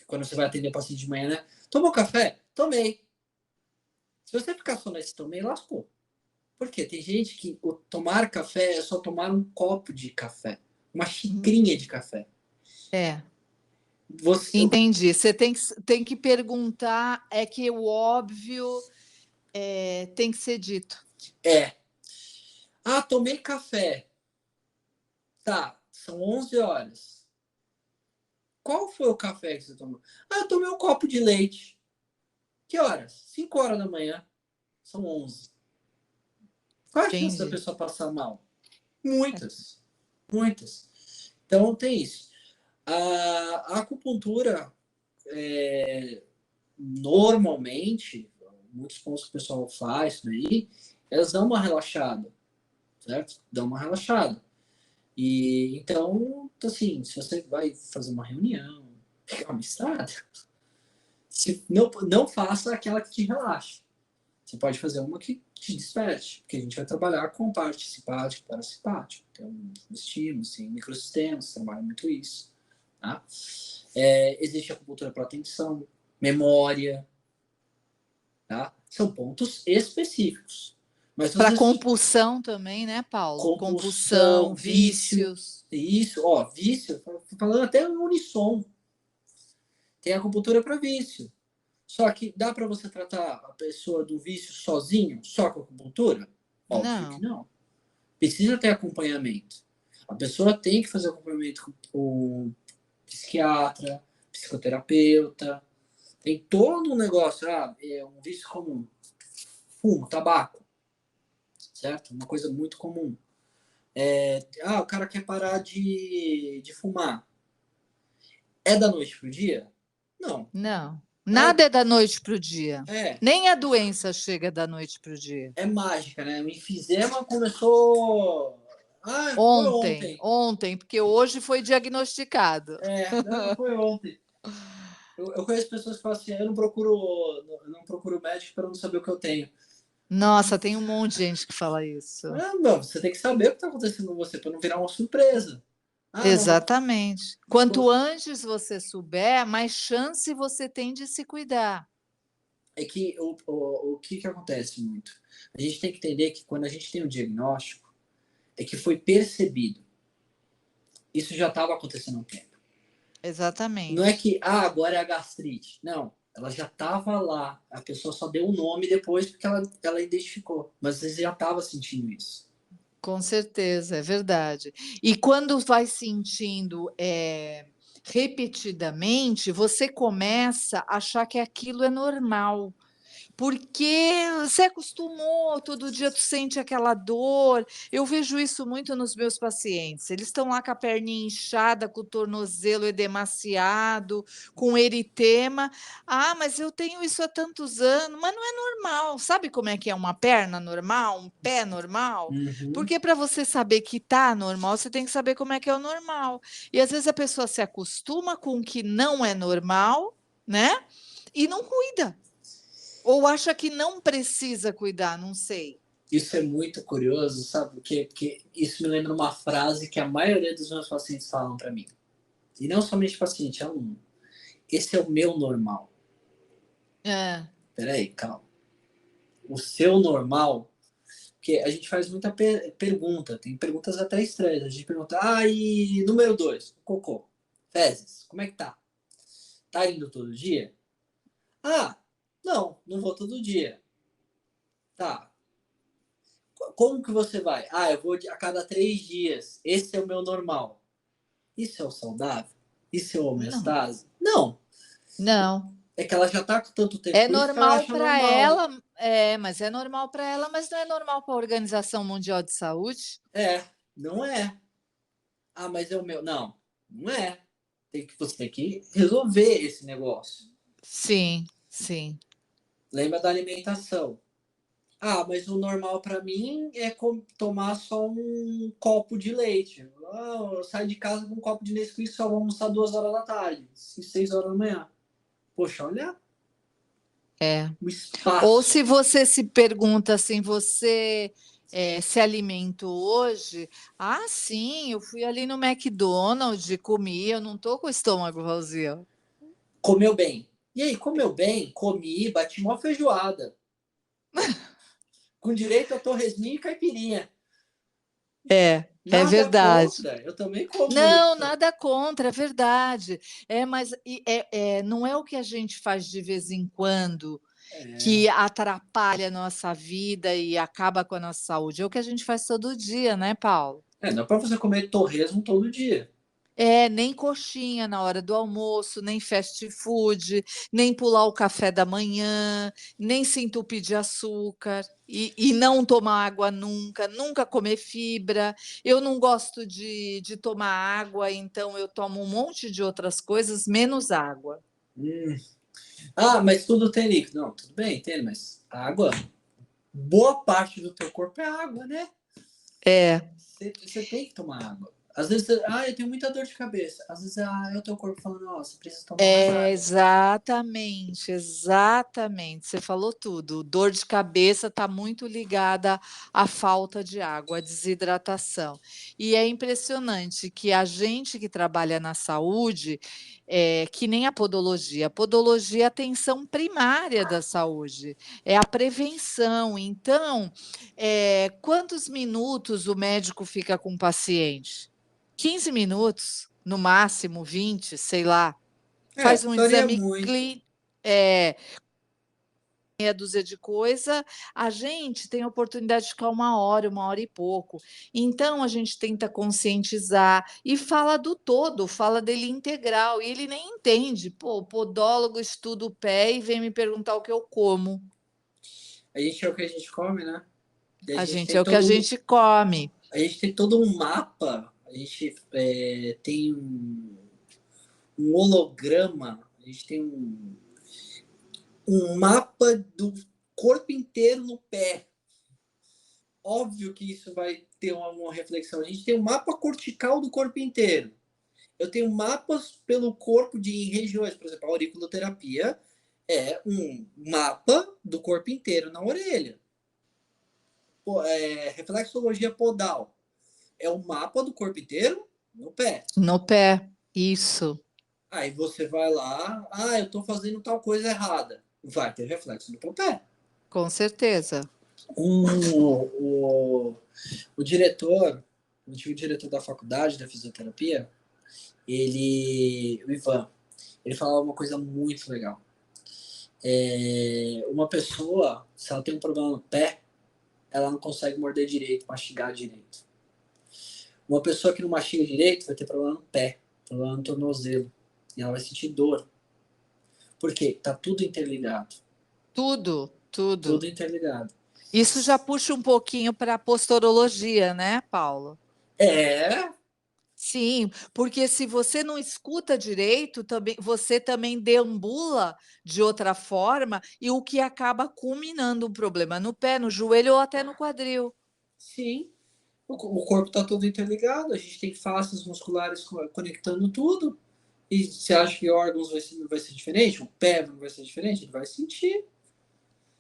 Quando você vai atender o paciente de manhã, né? Tomou café? Tomei. Se você ficar só nesse tomei, lascou. Porque tem gente que o tomar café é só tomar um copo de café, uma xicrinha de café. É, Você entendi. Você tem que perguntar, é que o óbvio tem que ser dito. é, tomei café. Tá, são 11 horas. Qual foi o café que você tomou? Eu tomei um copo de leite. Que horas? 5 horas da manhã. São 11. Qual é a chance da Entendi. pessoa passar mal? Muitas. Muitas. Então, tem isso. A acupuntura, normalmente, muitos pontos que o pessoal faz isso daí, elas dão uma relaxada, certo? Dão uma relaxada. E então, assim, se você vai fazer uma reunião, pegar uma estrada, não faça aquela que te relaxa. Você pode fazer uma que te desperte, porque a gente vai trabalhar com parte simpática e parasimpática. Então, estímulos, sim, microsistemas, trabalha muito isso. Tá? Existe a acupuntura para atenção, memória, tá? São pontos específicos. Mas Para você compulsão também, né, Paulo? compulsão, Compulsão, vício, vícios. isso, vício, falando até no unissom, tem acupuntura para vício. Só que dá para você tratar a pessoa do vício sozinho, só com acupuntura? Óbvio que Não, não. Precisa ter acompanhamento. A pessoa tem que fazer acompanhamento com o psiquiatra, psicoterapeuta. Tem todo um negócio. É um vício comum. Fumo, tabaco, certo? Uma coisa muito comum. O cara quer parar de fumar. É da noite pro dia? Não. não. É, Nada é da noite para o dia. é, Nem a doença chega da noite para o dia. é mágica, né? O enfisema começou. Foi Ontem, ontem. ontem, porque hoje foi diagnosticado. Não, foi ontem. Eu conheço pessoas que falam assim, eu não procuro médico para não saber o que eu tenho. Nossa, tem um monte de gente que fala isso. Não, você tem que saber o que está acontecendo com você para não virar uma surpresa. Não. Exatamente. Quanto antes você souber, mais chance você tem de se cuidar. É que o que acontece muito? A gente tem que entender que quando a gente tem um diagnóstico, é que foi percebido. Isso já estava acontecendo há um tempo. Não é Exatamente. que, agora é a gastrite. Não, ela já estava lá. A pessoa só deu o nome depois porque ela identificou. Mas você já estava sentindo isso. Com certeza, é verdade. E quando vai sentindo, repetidamente, você começa a achar que aquilo é normal. Porque você acostumou, todo dia tu sente aquela dor. Eu vejo isso muito nos meus pacientes. Eles estão lá com a perninha inchada, com o tornozelo edemaciado, com eritema. Ah, mas eu tenho isso há tantos anos, mas não é normal. Sabe como é que é uma perna normal, um pé normal? Uhum. Porque para você saber que tá normal, você tem que saber como é que é o normal. E às vezes a pessoa se acostuma com o que não é normal, né? E não cuida. Ou acha que não precisa cuidar, não sei. Isso é muito curioso, sabe por quê? Porque isso me lembra uma frase que a maioria dos meus pacientes falam para mim. E não somente paciente, aluno. Esse é o meu normal. É, Peraí, calma. O seu normal, porque a gente faz muita pergunta, tem perguntas até estranhas. A gente pergunta, e número 2, cocô, fezes, como é que tá? Tá indo todo dia? Não vou todo dia. Tá. Como que você vai? Eu vou a cada 3 dias. Esse é o meu normal. Isso é o saudável? Isso é o não, homeostase? Não. não. É que ela já tá com tanto tempo É com isso que ela normal acha para normal. ela, mas é normal para ela, mas não é normal para a Organização Mundial de Saúde. Não é. Mas é o meu. Não, não é. Você tem que resolver esse negócio. Sim, sim. Lembra da alimentação. Mas o normal para mim é tomar só um copo de leite. Eu saio de casa com um copo de Nesquik e só vou almoçar 2 horas da tarde, 6 horas da manhã. Poxa, olha É. o Ou espaço. se você se pergunta assim, você se alimentou hoje? Ah, sim, eu fui ali no McDonald's, comi, eu não tô com o estômago vazio. Comeu bem. E aí, comeu bem? Comi, bati uma feijoada. com direito a torresminho e caipirinha. É Nada verdade. contra, eu também como Não, isso. nada contra, é verdade. Mas não é o que a gente faz de vez em quando É, que atrapalha a nossa vida e acaba com a nossa saúde, é o que a gente faz todo dia, né, Paulo? não é para você comer torresmo todo dia. Nem coxinha na hora do almoço, nem fast food, nem pular o café da manhã, nem se entupir de açúcar e não tomar água nunca, nunca comer fibra. Eu não gosto de tomar água, então eu tomo um monte de outras coisas, menos água. Hum. Ah, mas tudo tem líquido. Não, tudo bem, tem, mas água, boa parte do teu corpo é água, né? É. Você tem que tomar água. Às vezes, eu tenho muita dor de cabeça. Às vezes, é o teu corpo falando, nossa, precisa tomar mais água. Exatamente, exatamente. Você falou tudo. Dor de cabeça está muito ligada à falta de água, à desidratação. E é impressionante que a gente que trabalha na saúde, que nem a podologia é a atenção primária da saúde, é a prevenção. Então, quantos minutos o médico fica com o paciente? 15 minutos, no máximo 20, sei lá. Faz um Varia exame muito. clínico, meia dúzia de coisa, a gente tem a oportunidade de ficar uma hora e pouco. Então a gente tenta conscientizar e fala do todo, fala dele integral, e ele nem entende. Pô, o podólogo estuda o pé e vem me perguntar o que eu como. A gente é o que a gente come, né? E A gente é o que a gente come. a gente tem todo um mapa, a gente tem um holograma, a gente tem um mapa do corpo inteiro no pé. Óbvio que isso vai ter uma reflexão. A gente tem um mapa cortical do corpo inteiro. Eu tenho mapas pelo corpo de regiões, por exemplo, a auriculoterapia é um mapa do corpo inteiro na orelha. Reflexologia podal é o mapa do corpo inteiro no pé. No pé, isso, Aí você vai lá, eu estou fazendo tal coisa errada. Vai ter reflexo no teu pé. com certeza. O, o diretor, o antigo diretor da faculdade da fisioterapia, o Ivan, ele falava uma coisa muito legal. Uma pessoa, se ela tem um problema no pé, ela não consegue morder direito, mastigar direito. Uma pessoa que não mastiga direito vai ter problema no pé, problema no tornozelo. E ela vai sentir dor. Por quê? Tá tudo interligado. Tudo, tudo. Tudo interligado. Isso já puxa um pouquinho para a posturologia, né, Paulo? É, Sim, porque se você não escuta direito, também, você também deambula de outra forma, e o que acaba culminando um problema no pé, no joelho ou até no quadril. sim. O corpo está todo interligado, a gente tem faces musculares conectando tudo. E você acha que órgãos vai ser diferente? O pé não vai ser diferente? Ele vai sentir.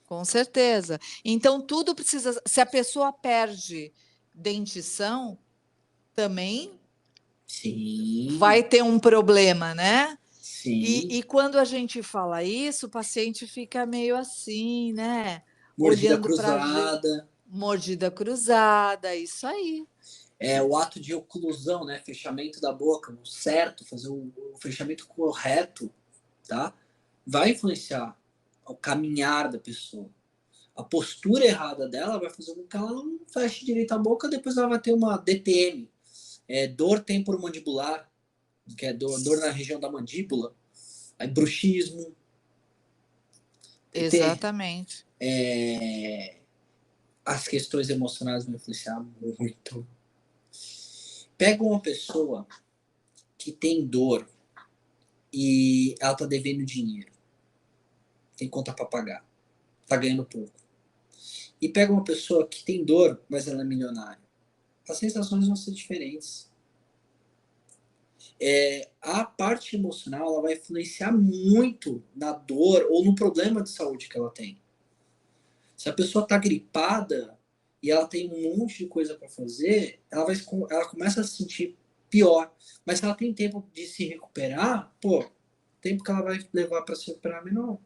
Com certeza. Então, tudo precisa. Se a pessoa perde dentição, também vai Sim, ter um problema, né? sim. E quando a gente fala isso, o paciente fica meio assim, né? Mordida Olhando para a gente, cruzada. mordida cruzada, isso aí. O ato de oclusão, né? Fechamento da boca, o certo, fazer o fechamento correto, tá? Vai influenciar o caminhar da pessoa. A postura errada dela vai fazer com que ela não feche direito a boca, depois ela vai ter uma DTM, dor temporomandibular, que é dor na região da mandíbula, aí bruxismo, Exatamente. as questões emocionais vão influenciar muito. Pega uma pessoa que tem dor e ela tá devendo dinheiro, tem conta para pagar, tá ganhando pouco. E pega uma pessoa que tem dor, mas ela é milionária. As sensações vão ser diferentes. A parte emocional ela vai influenciar muito na dor ou no problema de saúde que ela tem. Se a pessoa está gripada e ela tem um monte de coisa para fazer, ela começa a se sentir pior. Mas se ela tem tempo de se recuperar, pô, o tempo que ela vai levar para se recuperar é menor.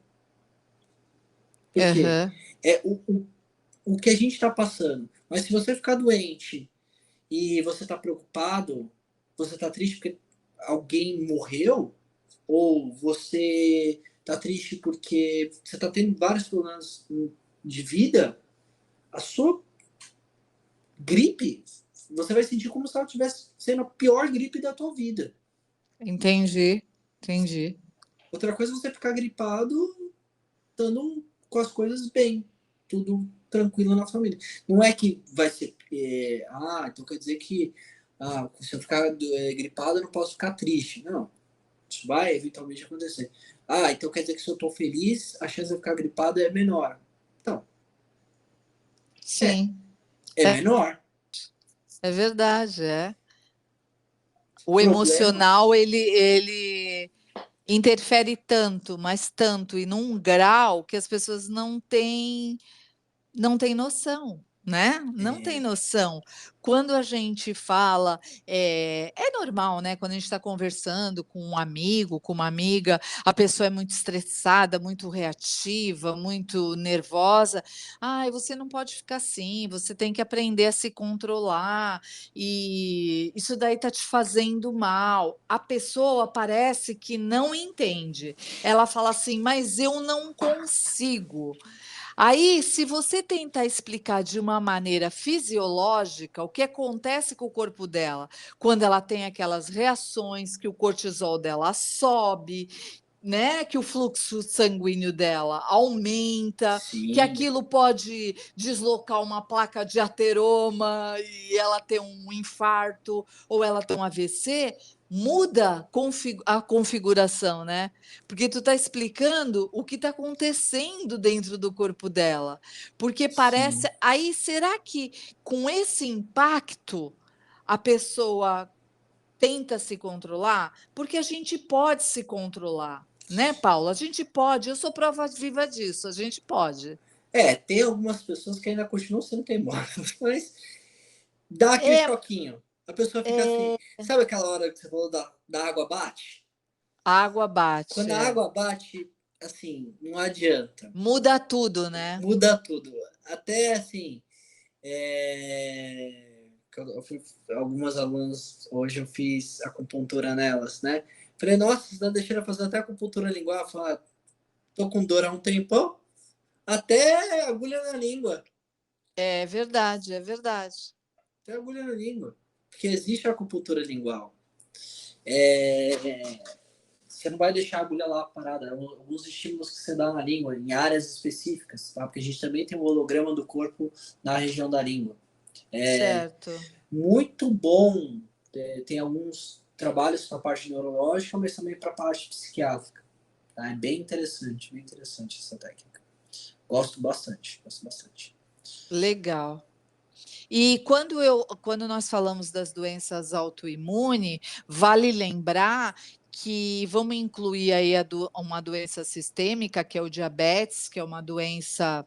Por quê? Aham. É o o que a gente está passando. Mas se você ficar doente e você está preocupado, você está triste porque alguém morreu, ou você está triste porque você está tendo vários problemas de vida, a sua gripe, você vai sentir como se ela estivesse sendo a pior gripe da tua vida. Entendi, entendi. Outra coisa é você ficar gripado, estando com as coisas bem, tudo tranquilo na família. Não é que vai ser. Então quer dizer que se eu ficar gripado, eu não posso ficar triste. Não. Isso vai eventualmente acontecer. Então quer dizer que se eu estou feliz, a chance de eu ficar gripado é menor. Então, é, Sim, é menor. é verdade, é. O O problema, emocional, ele interfere tanto, mas tanto, e num grau que as pessoas não tem noção, né? Não tem é, noção. Quando a gente fala, é normal, né? Quando a gente está conversando com um amigo, com uma amiga, a pessoa é muito estressada, muito reativa, muito nervosa. Ai, você não pode ficar assim, você tem que aprender a se controlar, e isso daí tá te fazendo mal. A pessoa parece que não entende. Ela fala assim, mas eu não consigo. Aí, se você tentar explicar de uma maneira fisiológica o que acontece com o corpo dela, quando ela tem aquelas reações, que o cortisol dela sobe, né, que o fluxo sanguíneo dela aumenta, que sim, aquilo pode deslocar uma placa de ateroma e ela ter um infarto ou ela ter um AVC, muda a configuração, né? Porque tu está explicando o que está acontecendo dentro do corpo dela. Porque parece. sim, Aí, será que com esse impacto a pessoa tenta se controlar? Porque a gente pode se controlar, né, Paula? A gente pode, eu sou prova viva disso, a gente pode. tem algumas pessoas que ainda continuam sendo teimosas, mas dá aquele É, choquinho. A pessoa fica assim, sabe aquela hora que você falou da água bate? a água Quando bate, a água bate, assim, não adianta. muda tudo, né? Muda tudo. Até assim, eu fui, algumas alunas, hoje eu fiz acupuntura nelas, né? Falei, nossa, você tá deixando eu fazer até acupuntura lingual? Falei, tô com dor há um tempão, até agulha na língua. É verdade, é verdade. Até agulha na língua. Porque existe a acupuntura lingual. É, você não vai deixar a agulha lá parada. Alguns estímulos que você dá na língua, em áreas específicas, tá? Porque a gente também tem um holograma do corpo na região da língua. Certo. Muito bom. Tem alguns trabalhos para a parte neurológica, mas também para a parte psiquiátrica. Tá? É bem interessante essa técnica. Gosto bastante, gosto bastante. Legal. E quando nós falamos das doenças autoimunes, vale lembrar que vamos incluir aí uma doença sistêmica, que é o diabetes, que é uma doença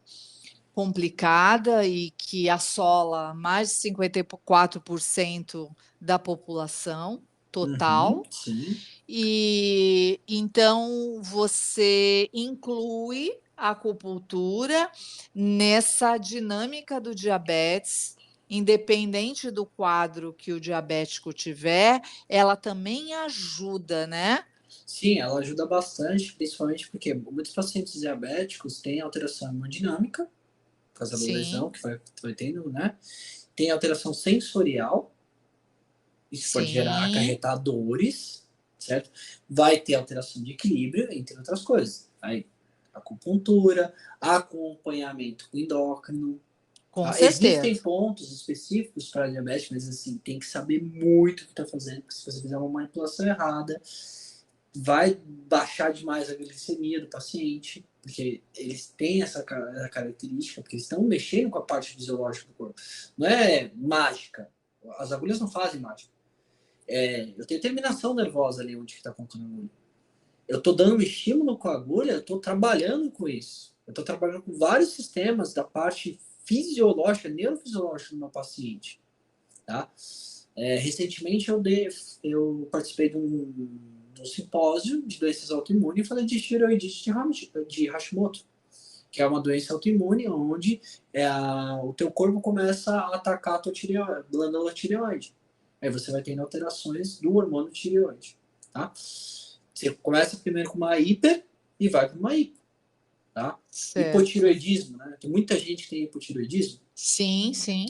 complicada e que assola mais de 54% da população Uhum, total. sim. E então você inclui a acupuntura nessa dinâmica do diabetes, independente do quadro que o diabético tiver, ela também ajuda, né? Sim, ela ajuda bastante, principalmente porque muitos pacientes diabéticos têm alteração hemodinâmica, por causa da lesão Sim, que vai tendo, né? Tem alteração sensorial, isso pode gerar, sim, acarretar dores, certo? Vai ter alteração de equilíbrio, entre outras coisas. Aí, acupuntura, acompanhamento com endócrino. com Tá? Existem certeza. pontos específicos para diabetes, mas assim, tem que saber muito o que está fazendo, porque se você fizer uma manipulação errada, vai baixar demais a glicemia do paciente, porque eles têm essa característica, porque eles estão mexendo com a parte fisiológica do corpo. Não é mágica. As agulhas não fazem mágica. Eu tenho terminação nervosa ali onde está colocando a agulha. Eu estou dando um estímulo com a agulha, eu estou trabalhando com isso. Eu estou trabalhando com vários sistemas da parte fisiológica, neurofisiológica do meu paciente. Tá? Recentemente eu participei de um simpósio de doenças autoimunes e falei de tireoidite de Hashimoto. que é uma doença autoimune, onde o teu corpo começa a atacar a tua glândula tireoide. Aí você vai tendo alterações do hormônio tireoide, tá? Você começa primeiro com uma hiper e vai para uma hipo, tá? Certo. Hipotireoidismo, né? Tem muita gente que tem hipotireoidismo. Sim, sim.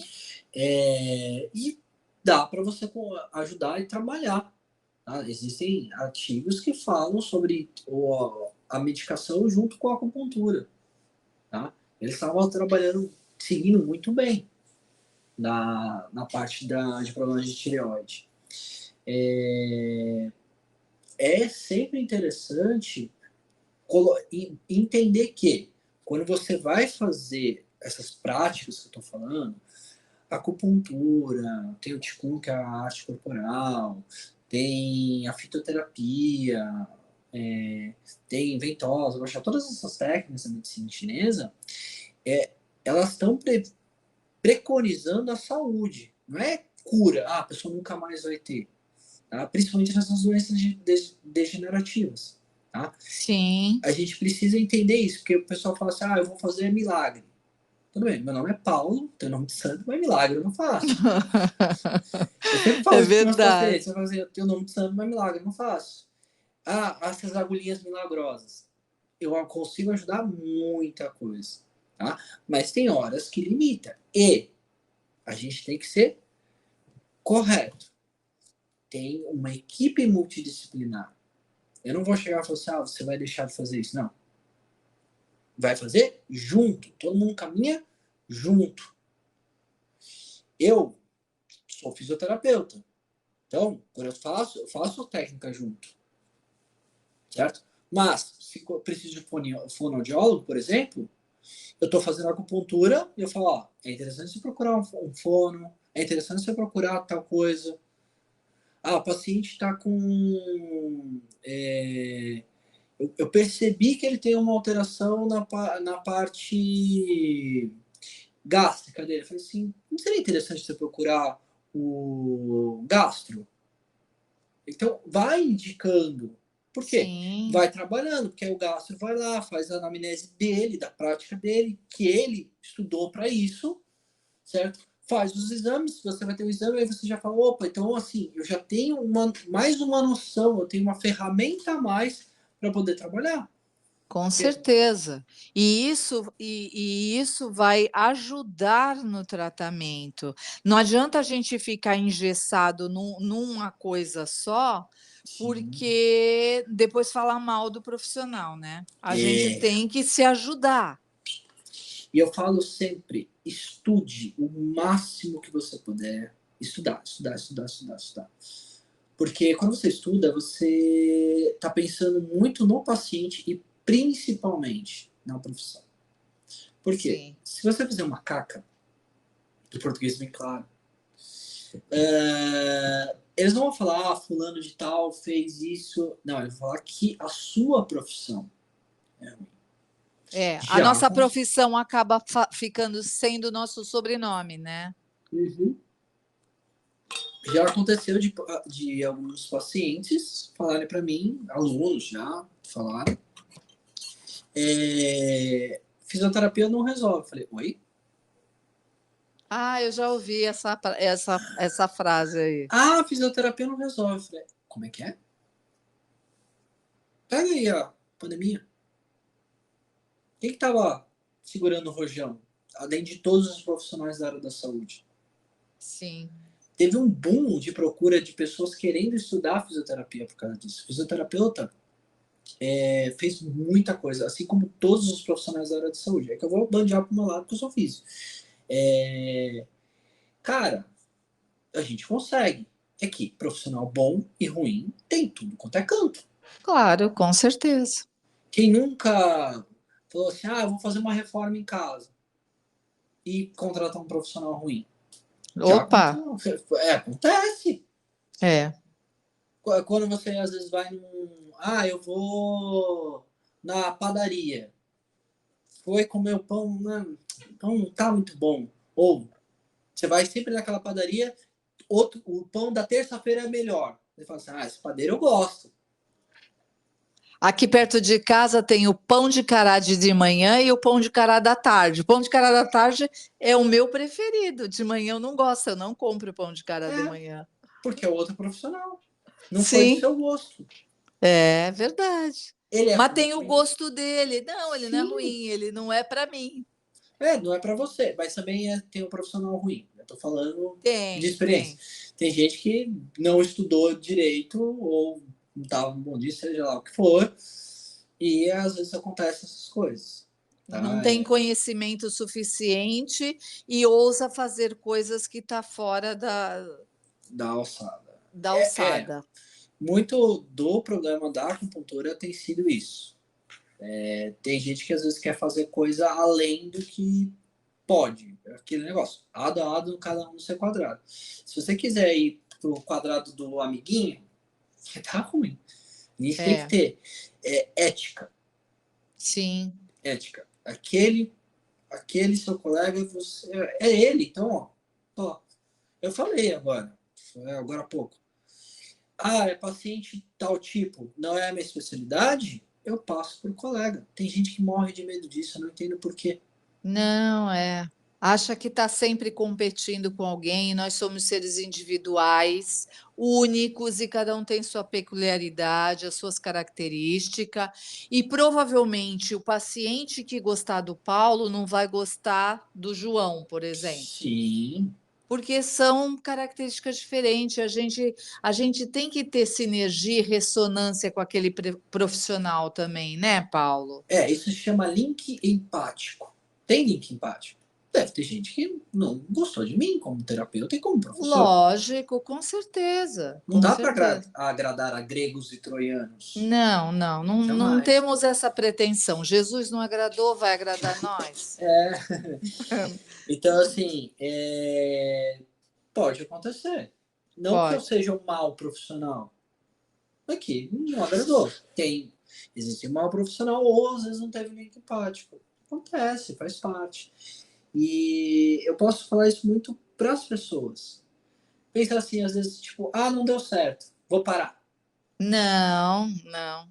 E dá para você ajudar e trabalhar. Tá? Existem artigos que falam sobre a medicação junto com a acupuntura. Tá? Eles estavam trabalhando, seguindo muito bem na parte de problemas de tireoide. É sempre interessante entender que quando você vai fazer essas práticas que eu estou falando, acupuntura, tem o Qigong, que é a arte corporal, tem a fitoterapia, tem ventosa, todas essas técnicas da medicina chinesa, elas estão preconizando a saúde, não é cura, a pessoa nunca mais vai ter, tá? Principalmente nessas doenças degenerativas. Tá? Sim. A gente precisa entender isso, porque o pessoal fala assim, eu vou fazer milagre. Tudo bem, meu nome é Paulo, tenho nome de santo, mas milagre eu não faço. Eu sempre falo É isso para meus verdade. pacientes. Eu falo assim, eu tenho nome de santo, mas milagre eu não faço. Essas agulhinhas milagrosas. Eu consigo ajudar muita coisa. Tá? Mas tem horas que limita. E a gente tem que ser correto. Tem uma equipe multidisciplinar. Eu não vou chegar e falar assim, você vai deixar de fazer isso. Não. Vai fazer junto. Todo mundo caminha junto. Eu sou fisioterapeuta. Então, quando eu faço técnica junto. Certo? Mas, se eu preciso de fonoaudiólogo, por exemplo, eu estou fazendo acupuntura e eu falo, é interessante você procurar um fono, é interessante você procurar tal coisa. O paciente está com... eu percebi que ele tem uma alteração na parte gástrica dele. Eu falei assim, não seria interessante você procurar o gastro? Então, vai indicando. Por quê? Sim, Vai trabalhando, porque aí o gastro vai lá, faz a anamnese dele, da prática dele, que ele estudou para isso, certo? Faz os exames, você vai ter o exame, aí você já fala, opa, então assim, eu já tenho mais uma noção, eu tenho uma ferramenta a mais para poder trabalhar. com Porque, certeza. E isso vai ajudar no tratamento. Não adianta a gente ficar engessado numa coisa só, sim, porque depois falar mal do profissional, né. A gente é, tem que se ajudar. e eu falo sempre, estude o máximo que você puder. Estudar, estudar, estudar, estudar, estudar. Porque quando você estuda, você está pensando muito no paciente e principalmente na profissão. Por quê? Sim. Se você fizer uma caca, do português bem claro, eles não vão falar, fulano de tal fez isso. Não, eles vão falar que a sua profissão é ruim. É, a Já, nossa profissão acaba ficando sendo o nosso sobrenome, né. uhum. Já aconteceu de alguns pacientes falarem para mim, alunos já falaram, fisioterapia não resolve. Eu falei, oi? Ah, eu já ouvi essa frase aí. Fisioterapia não resolve. Eu falei, como é que é? Pega aí a pandemia. Quem que tava segurando o rojão? Além de todos os profissionais da área da saúde. Sim. Teve um boom de procura de pessoas querendo estudar fisioterapia por causa disso. Fisioterapeuta fez muita coisa, assim como todos os profissionais da área de saúde. É que eu vou bandear pro meu lado porque eu sou físico. Cara, a gente consegue. É que profissional bom e ruim tem tudo quanto é canto. Claro, com certeza. Quem nunca falou assim, eu vou fazer uma reforma em casa e contratar um profissional ruim? Já Opa, acontece. Acontece. é. Quando você às vezes vai num. Eu vou na padaria. Foi comer o pão, né? O pão não tá muito bom. Ou você vai sempre naquela padaria, o pão da terça-feira é melhor. Você fala assim, esse padeiro eu gosto. Aqui perto de casa tem o pão de cará de manhã e o pão de cará da tarde. O pão de cará da tarde é o meu preferido. De manhã eu não gosto, eu não compro pão de cará de É, manhã. porque é outro profissional. Não foi do Sim, seu gosto. é verdade. Ele é Mas tem o ruim? gosto dele. Não, ele não é Sim. ruim, ele não é para mim. Não é para você, mas também tem um profissional ruim. Eu tô falando de Tem, experiência. tem. Tem gente que não estudou direito ou não estava no bom dia, seja lá o que for, e às vezes acontecem essas coisas, Não tá? tem conhecimento suficiente e ousa fazer coisas que está fora Da alçada. da É, alçada. muito do problema da acupuntura tem sido isso. Tem gente que às vezes quer fazer coisa além do que pode. É aquele negócio. Ado a ado, cada um no seu quadrado. Se você quiser ir pro quadrado do amiguinho, tá ruim. A gente tem que É, ter ética. sim. Ética. Aquele seu colega, você, é ele. Então, ó, eu falei agora há pouco. Ah, é paciente tal tipo, não é a minha especialidade? Eu passo por colega. Tem gente que morre de medo disso, eu não entendo por quê. Não, é. Acha que está sempre competindo com alguém, nós somos seres individuais, únicos, e cada um tem sua peculiaridade, as suas características, e provavelmente o paciente que gostar do Paulo não vai gostar do João, por exemplo. Sim. Porque são características diferentes. A gente tem que ter sinergia e ressonância com aquele profissional também, né, Paulo? Isso se chama link empático. Tem link empático? Deve ter gente que não gostou de mim como terapeuta e como professor. Lógico, com certeza, Não com dá para certeza. agradar a gregos e troianos. Não, não, não, não Jamais. temos essa pretensão. Jesus não agradou, vai agradar nós? Então, assim, pode acontecer. Não que eu Pode. seja um mau profissional. Aqui, não agradou. Existe um mau profissional ou às vezes não teve link empático. Acontece, faz parte. E eu posso falar isso muito para as pessoas. Pensa assim, às vezes, tipo, não deu certo, vou parar. Não, não.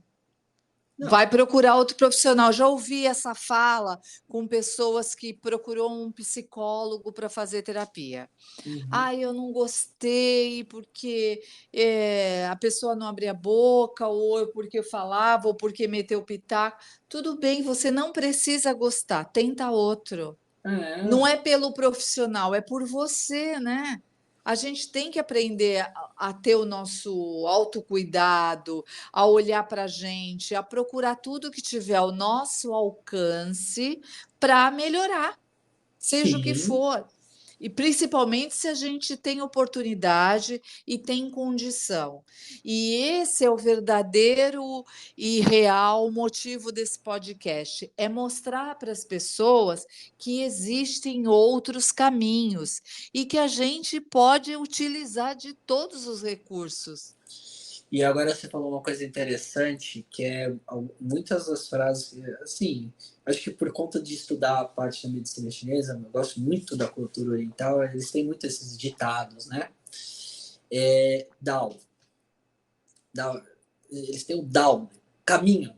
Não. Vai procurar outro profissional. Já ouvi essa fala com pessoas que procurou um psicólogo para fazer terapia. Uhum. Ah, eu não gostei porque a pessoa não abria a boca, ou porque eu falava, ou porque meteu o pitaco. Tudo bem, você não precisa gostar, tenta outro. Não É, é pelo profissional, é por você, né? A gente tem que aprender a ter o nosso autocuidado, a olhar para a gente, a procurar tudo que tiver ao nosso alcance para melhorar, seja o que sim. for. E principalmente se a gente tem oportunidade e tem condição. E esse é o verdadeiro e real motivo desse podcast, é mostrar para as pessoas que existem outros caminhos e que a gente pode utilizar de todos os recursos. E agora você falou uma coisa interessante, que é muitas das frases, assim, acho que por conta de estudar a parte da medicina chinesa, eu gosto muito da cultura oriental, eles têm muito esses ditados, né? Dao. Dao. Eles têm o Dao, né? Caminho.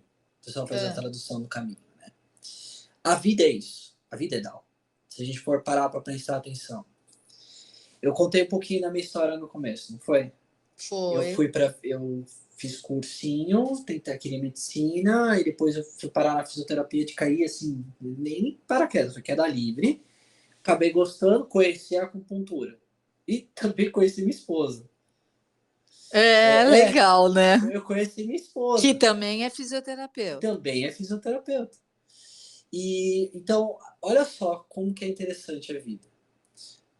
O pessoal faz a Ah, tradução do caminho, né? A vida é isso. A vida é Dao. Se a gente for parar para prestar atenção. Eu contei um pouquinho da minha história no começo, não foi? foi. Eu fiz cursinho, tentei querer medicina, e depois eu fui parar na fisioterapia de cair, assim, nem paraquedas, foi queda livre. Acabei gostando, conheci a acupuntura. E também conheci minha esposa. É É, legal, né? eu conheci minha Que esposa, também é que fisioterapeuta. também é fisioterapeuta. E então, olha só como que é interessante a vida.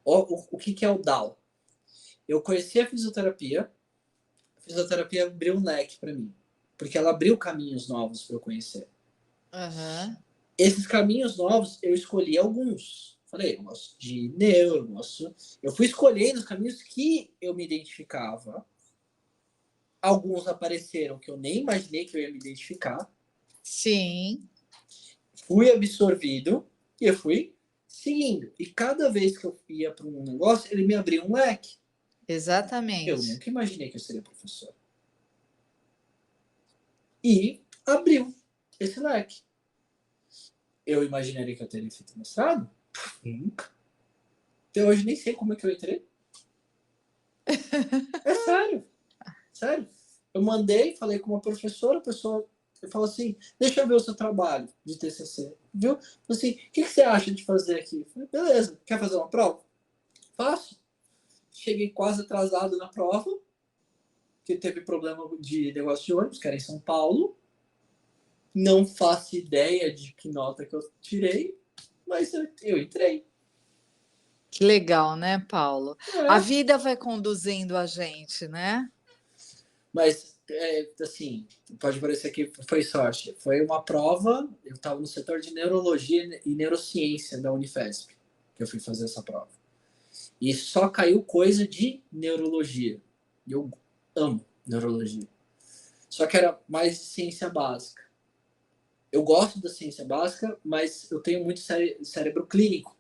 O que é o Dao? Eu conheci a fisioterapia abriu um leque para mim, porque ela abriu caminhos novos para eu conhecer. Aham. Esses caminhos novos, eu escolhi alguns. Falei, eu gosto de neuro, eu fui escolhendo os caminhos que eu me identificava. Alguns apareceram que eu nem imaginei que eu ia me identificar. Sim, Fui absorvido e eu fui seguindo. E cada vez que eu ia para um negócio, ele me abria um leque. Eu exatamente. nunca imaginei que eu seria professor. E abriu esse leque. Eu imaginaria que eu teria feito mestrado? Nunca. Até hoje nem sei como é que eu entrei. É sério, sério. Eu mandei, falei com uma professora, a pessoa falou assim, deixa eu ver o seu trabalho de TCC, viu? Falei assim, o que você acha de fazer aqui? Falei, beleza, quer fazer uma prova? Faço. Cheguei quase atrasado na prova, que teve problema de negócio de ônibus, que era em São Paulo. Não faço ideia de que nota que eu tirei, mas eu entrei. Que legal, né, Paulo? A É. vida vai conduzindo a gente, né? Mas, assim, pode parecer que foi sorte. Foi uma prova, eu estava no setor de neurologia e neurociência da Unifesp, que eu fui fazer essa prova. E só caiu coisa de neurologia. E eu amo neurologia. Só que era mais ciência básica. Eu gosto da ciência básica, mas eu tenho muito cérebro clínico.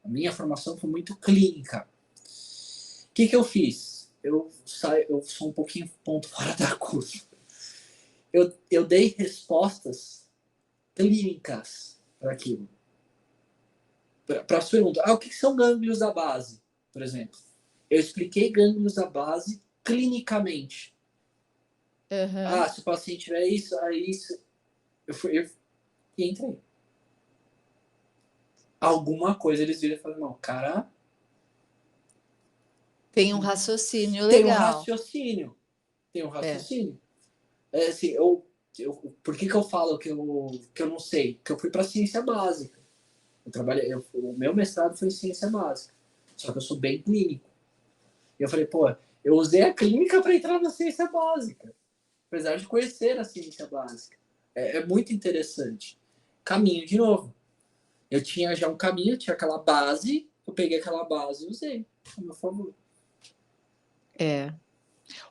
A minha formação foi muito clínica. O que eu fiz? Eu sou um pouquinho ponto fora da curva. Eu dei respostas clínicas para aquilo. Para as perguntas. O que são gânglios da base, por exemplo? Eu expliquei gânglios da base clinicamente. Uhum. Se o paciente tiver isso, aí isso. Eu entrei. Alguma coisa eles viram e falaram, não, cara, Tem um raciocínio tem um legal. raciocínio. Tem um É. raciocínio. Assim, por que eu falo que eu não sei? Porque eu fui para ciência básica. O meu mestrado foi em ciência básica. Só que eu sou bem clínico. E eu falei, pô, eu usei a clínica para entrar na ciência básica. Apesar de conhecer a ciência básica. É muito interessante. Caminho de novo. Eu tinha já um caminho, tinha aquela base, eu peguei aquela base e usei a meu favor. É.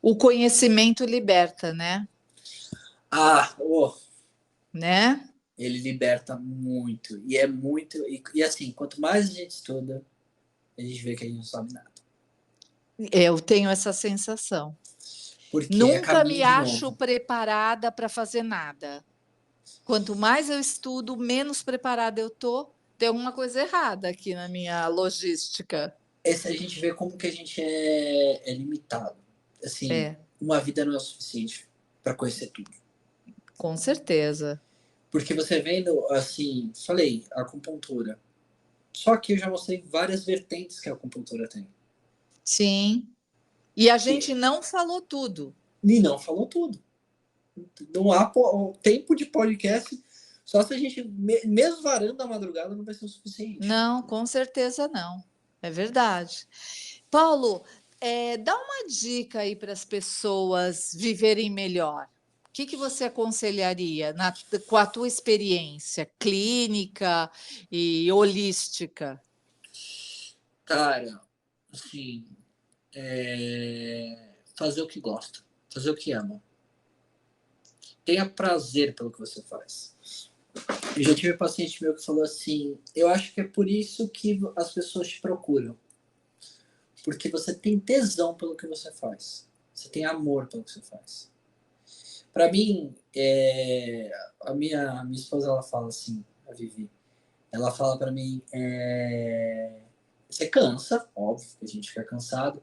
O conhecimento liberta, né? Oh, Né? ele liberta muito. E é muito. E assim, quanto mais a gente estuda, a gente vê que a gente não sabe nada. Eu tenho essa sensação. Porque é Nunca me caminho de acho novo. preparada para fazer nada. Quanto mais eu estudo, menos preparada eu tô. Tem alguma coisa errada aqui na minha logística. Esse a gente vê como que a gente é limitado. Assim, É, uma vida não é o suficiente para conhecer tudo. com certeza. Porque você vendo, assim, falei, a acupuntura. Só que eu já mostrei várias vertentes que a acupuntura tem. Sim. E a gente Que, não falou tudo. e não falou tudo. Não há tempo de podcast, só se a gente, mesmo varando a madrugada, não vai ser o suficiente. Não, com certeza não. É verdade. Paulo, dá uma dica aí para as pessoas viverem melhor. O que você aconselharia com a tua experiência clínica e holística? Cara, assim, fazer o que gosta, fazer o que ama. Tenha prazer pelo que você faz. Eu já tive um paciente meu que falou assim: eu acho que é por isso que as pessoas te procuram. Porque você tem tesão pelo que você faz. Você tem amor pelo que você faz. Para mim, a minha esposa, ela fala assim, a Vivi, ela fala para mim, você cansa, óbvio que a gente fica cansado,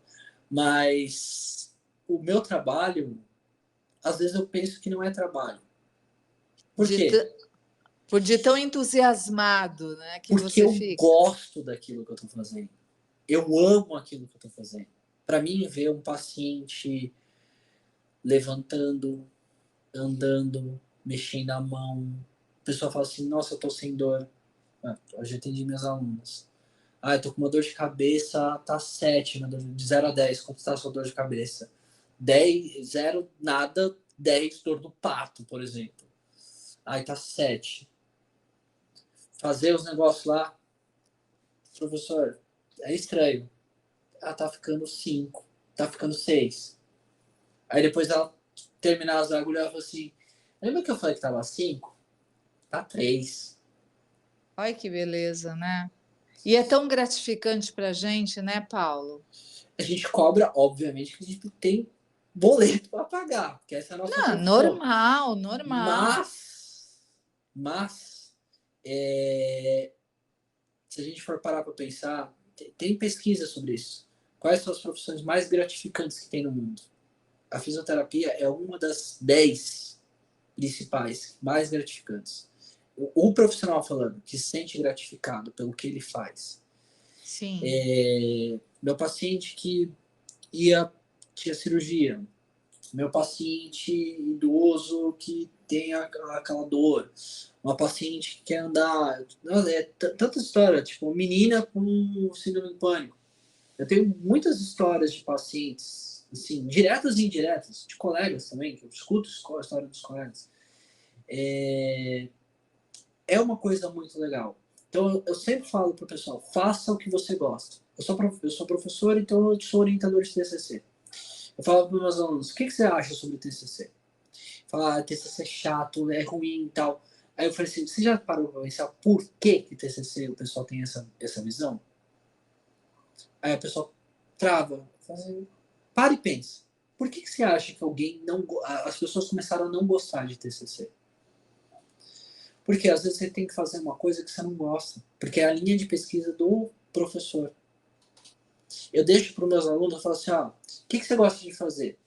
mas o meu trabalho, às vezes eu penso que não é trabalho. Por De, quê? t- de tão entusiasmado, né, que Porque você eu fica. gosto daquilo que eu estou fazendo. Eu amo aquilo que eu estou fazendo. Para mim, ver um paciente levantando, andando, mexendo a mão, o pessoal fala assim: nossa, eu tô sem dor. Eu já atendi minhas alunas. Eu tô com uma dor de cabeça, tá 7, de 0 a 10. Quanto tá a sua dor de cabeça? 10, 0, nada, 10, dor do pato, por exemplo. Tá 7. Fazer os negócios lá, professor, é estranho. Tá ficando 5, tá ficando 6. Aí depois ela terminar as agulhas, ela falou assim: lembra que eu falei que tava 5? Tá 3. Olha que beleza, né? E é tão gratificante para a gente, né, Paulo? A gente cobra, obviamente, que a gente tem boleto para pagar, porque essa é a nossa Não, profissão. normal, normal. Mas se a gente for parar para pensar, tem pesquisa sobre isso. Quais são as profissões mais gratificantes que tem no mundo? A fisioterapia é uma das 10 principais, mais gratificantes. O profissional falando que se sente gratificado pelo que ele faz. Sim. Meu paciente que tinha cirurgia, meu paciente idoso que tem aquela dor, uma paciente que quer andar, tanta história, tipo, menina com síndrome do pânico. Eu tenho muitas histórias de pacientes, assim, diretas e indiretas, de colegas também, que eu escuto a história dos colegas. É uma coisa muito legal. Então, eu sempre falo para o pessoal, faça o que você gosta. Eu sou professor, então eu sou orientador de TCC. Eu falo para os meus alunos, o que você acha sobre TCC? Falar, TCC é chato, é ruim e tal. Aí eu falei assim, você já parou para pensar por que TCC o pessoal tem essa visão? Aí a pessoa trava. Fala assim, para e pensa. Por que você acha que alguém não... As pessoas começaram a não gostar de TCC? Porque às vezes você tem que fazer uma coisa que você não gosta. Porque é a linha de pesquisa do professor. Eu deixo para os meus alunos, eu falo assim, o que você gosta de fazer?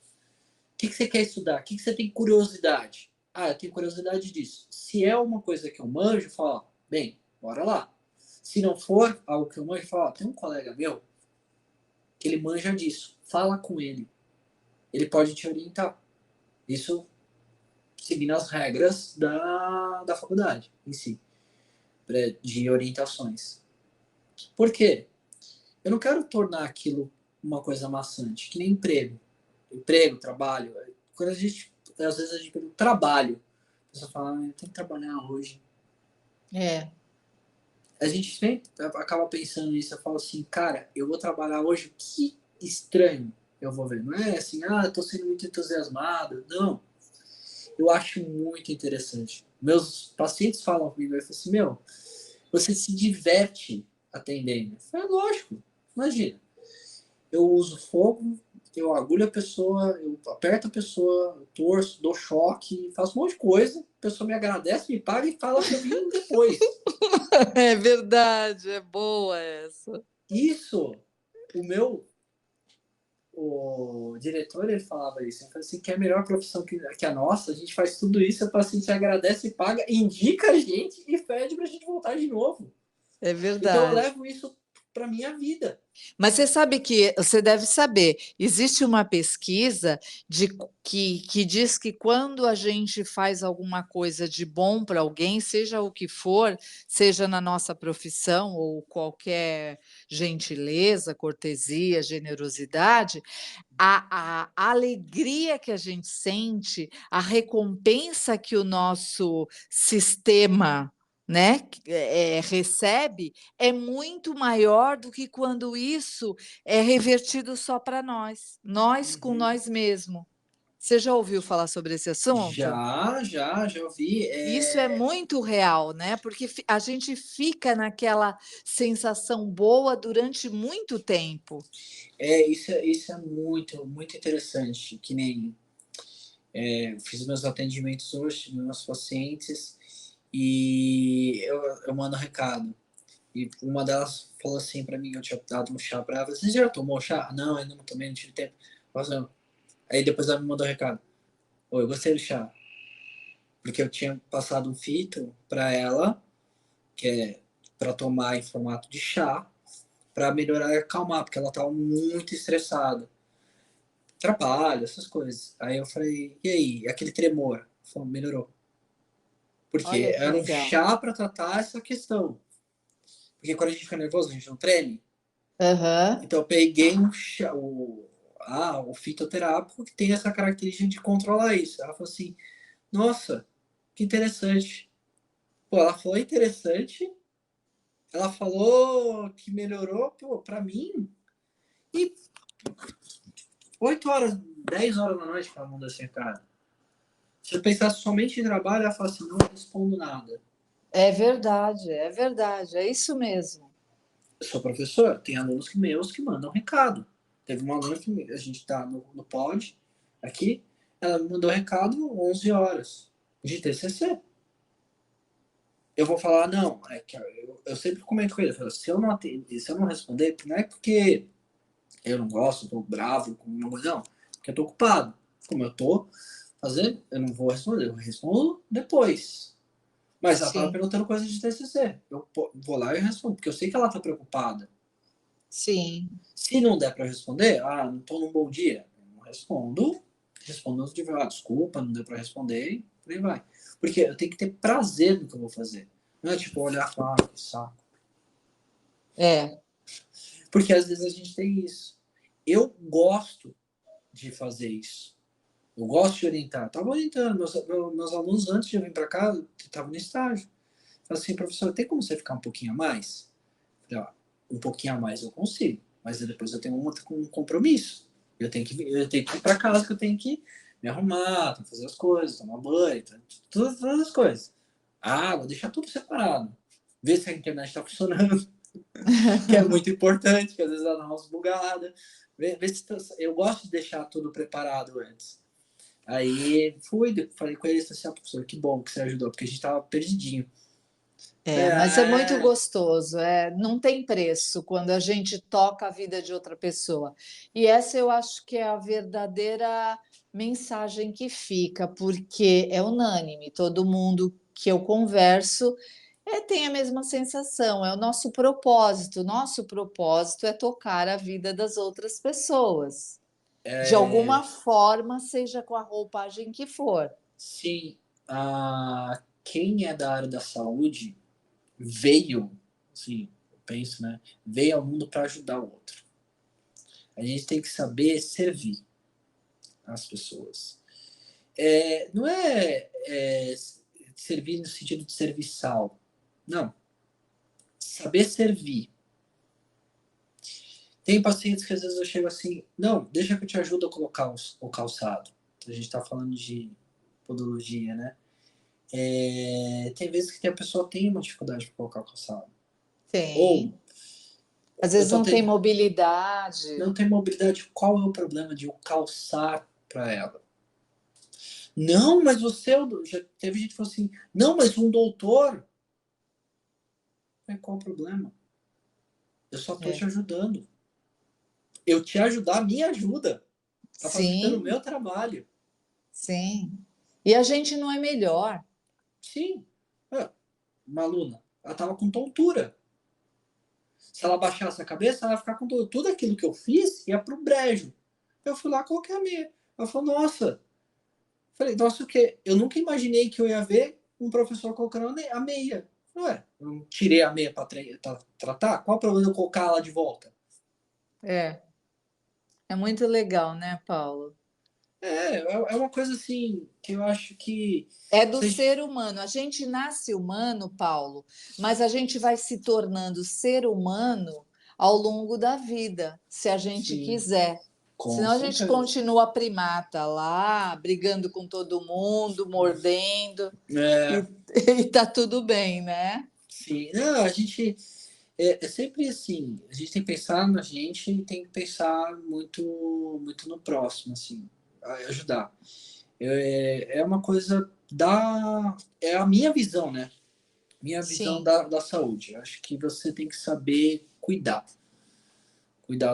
O que você quer estudar? O que você tem curiosidade? Eu tenho curiosidade disso. Se é uma coisa que eu manjo, eu falo, bem, bora lá. Se não for algo que eu manjo, eu falo, tem um colega meu que ele manja disso. Fala com ele. Ele pode te orientar. Isso seguindo as regras da faculdade em si, de orientações. Por quê? Eu não quero tornar aquilo uma coisa maçante, que nem emprego. Emprego, trabalho. Quando às vezes a gente pergunta trabalho, a pessoa fala, eu tenho que trabalhar hoje. É. A gente sempre acaba pensando nisso, eu falo assim, cara, eu vou trabalhar hoje, que estranho eu vou ver. Não é assim, tô sendo muito entusiasmado. Não. Eu acho muito interessante. Meus pacientes falam comigo, eu falo assim, você se diverte atendendo. Eu falo, lógico, imagina. Eu uso fogo, eu agulho a pessoa, eu aperto a pessoa, eu torço, dou choque, faço um monte de coisa, a pessoa me agradece, me paga e fala para mim depois. É verdade, é boa essa. Isso, o diretor, ele falava isso, ele falou assim, que é a melhor profissão que a nossa, a gente faz tudo isso, o paciente agradece, paga, indica a gente e pede para a gente voltar de novo. É Então eu verdade. levo isso para minha vida. Mas você sabe que você deve saber, existe uma pesquisa que diz que quando a gente faz alguma coisa de bom para alguém, seja o que for, seja na nossa profissão ou qualquer gentileza, cortesia, generosidade, a alegria que a gente sente, a recompensa que o nosso sistema, né, recebe, é muito maior do que quando isso é revertido só para nós com Uhum. nós mesmo. Você já ouviu falar sobre esse assunto? Já ouvi. Isso é muito real, né, porque a gente fica naquela sensação boa durante muito tempo. Isso é muito, muito interessante. Que nem fiz meus atendimentos hoje, meus pacientes, e eu mando um recado. E uma delas falou assim pra mim, eu tinha dado um chá pra ela, você já tomou chá? Não, ainda não tomei, não tive tempo. Aí depois ela me mandou um recado. Oi, eu gostei do chá. Porque eu tinha passado um fito pra ela, que é pra tomar em formato de chá, pra melhorar e acalmar, porque ela tava muito estressada. Trabalho, essas coisas. Aí eu falei, e aí, aquele tremor? Falei, melhorou. Porque Olha que era um legal. chá pra tratar essa questão. Porque quando a gente fica nervoso, a gente não treme. Aham. Então eu peguei um chá, o fitoterápico que tem essa característica de controlar isso. Ela falou assim, nossa, que interessante. Pô, ela falou interessante, ela falou que melhorou, pô, pra mim. E 8 horas, 10 horas da noite que ela mandou esse recado. Se eu pensasse somente em trabalho, ela fala assim, não respondo nada. É isso mesmo. Eu sou professor, tem alunos meus que mandam recado. Teve um aluno que a gente tá no pod, aqui, ela me mandou recado 11 horas de TCC. Eu vou falar, não, é que eu sempre comento com ele, eu falo, se eu não atender, se eu não responder, não é porque eu não gosto, eu tô bravo com uma coisa, não, porque eu tô ocupado. Como eu tô fazendo, eu não vou responder, eu respondo depois. Mas ela tava Sim, perguntando coisa de TCC. Eu vou lá e respondo, porque eu sei que ela tá preocupada. sim. Se não der para responder, não tô num bom dia. Eu não respondo de desculpa, não deu para responder, e por aí vai. Porque eu tenho que ter prazer no que eu vou fazer. Não é tipo olhar e falar, que saco. É, Porque às vezes a gente tem isso. Eu gosto de fazer isso. Eu gosto de orientar. Estava orientando. Meus alunos, antes de eu vir para cá, estavam no estágio. Falei assim, professor, tem como você ficar um pouquinho a mais? Falei, um pouquinho a mais eu consigo. Mas depois eu tenho um compromisso. Eu tenho que ir para casa, que eu tenho que me arrumar, tenho que fazer as coisas, tomar banho, todas as coisas. Vou deixar tudo separado. Ver se a internet está funcionando, que é muito importante, que às vezes ela dá umas bugadas. Eu gosto de deixar tudo preparado antes. Aí falei com ele, assim, professor, que bom que você ajudou, porque a gente tava perdidinho. mas é muito É, gostoso, não tem preço quando a gente toca a vida de outra pessoa. E essa eu acho que é a verdadeira mensagem que fica, porque é unânime, todo mundo que eu converso tem a mesma sensação, é o nosso propósito é tocar a vida das outras pessoas, de alguma é, forma, seja com a roupagem que for. sim, quem é da área da saúde veio, assim, eu penso, né? Veio ao mundo para ajudar o outro. A gente tem que saber servir as pessoas. Não é servir no sentido de serviçal. Não. Saber servir. Tem pacientes que às vezes eu chego assim, não, deixa que eu te ajudo a colocar o calçado. A gente está falando de podologia, né? Tem vezes que a pessoa tem uma dificuldade para colocar o calçado. Ou Tem. Às eu vezes tô não tem tendo, mobilidade. não tem mobilidade, qual é o problema de eu calçar para ela? Não, mas você, já teve gente que falou assim, não, mas um doutor, qual o problema? Eu só tô te É. ajudando. Eu te ajudar me ajuda. Tá facilitando o Sim, meu trabalho. sim. E a gente não é melhor. Sim. Uma aluna, ela tava com tontura. Se ela baixasse a cabeça, ela ia ficar com tontura. Tudo aquilo que eu fiz ia pro brejo. Eu fui lá, coloquei a meia. Ela falou, nossa. Falei, nossa, o quê? Eu nunca imaginei que eu ia ver um professor colocando a meia. Ué, eu não tirei a meia para tratar? Qual o problema de eu colocar ela de volta? É, é muito legal, né, Paulo? É uma coisa assim que eu acho que. É do Se ser humano. A gente nasce humano, Paulo, mas a gente vai se tornando ser humano ao longo da vida, se a gente sim, quiser. com Senão a gente certeza. continua primata lá, brigando com todo mundo, mordendo, É, e, e tá tudo bem, né? sim. Não, a gente. É sempre assim, a gente tem que pensar na gente e tem que pensar muito no próximo, assim, ajudar. É uma coisa da. É a minha visão, né? Minha visão Sim. da saúde. Acho que você tem que saber cuidar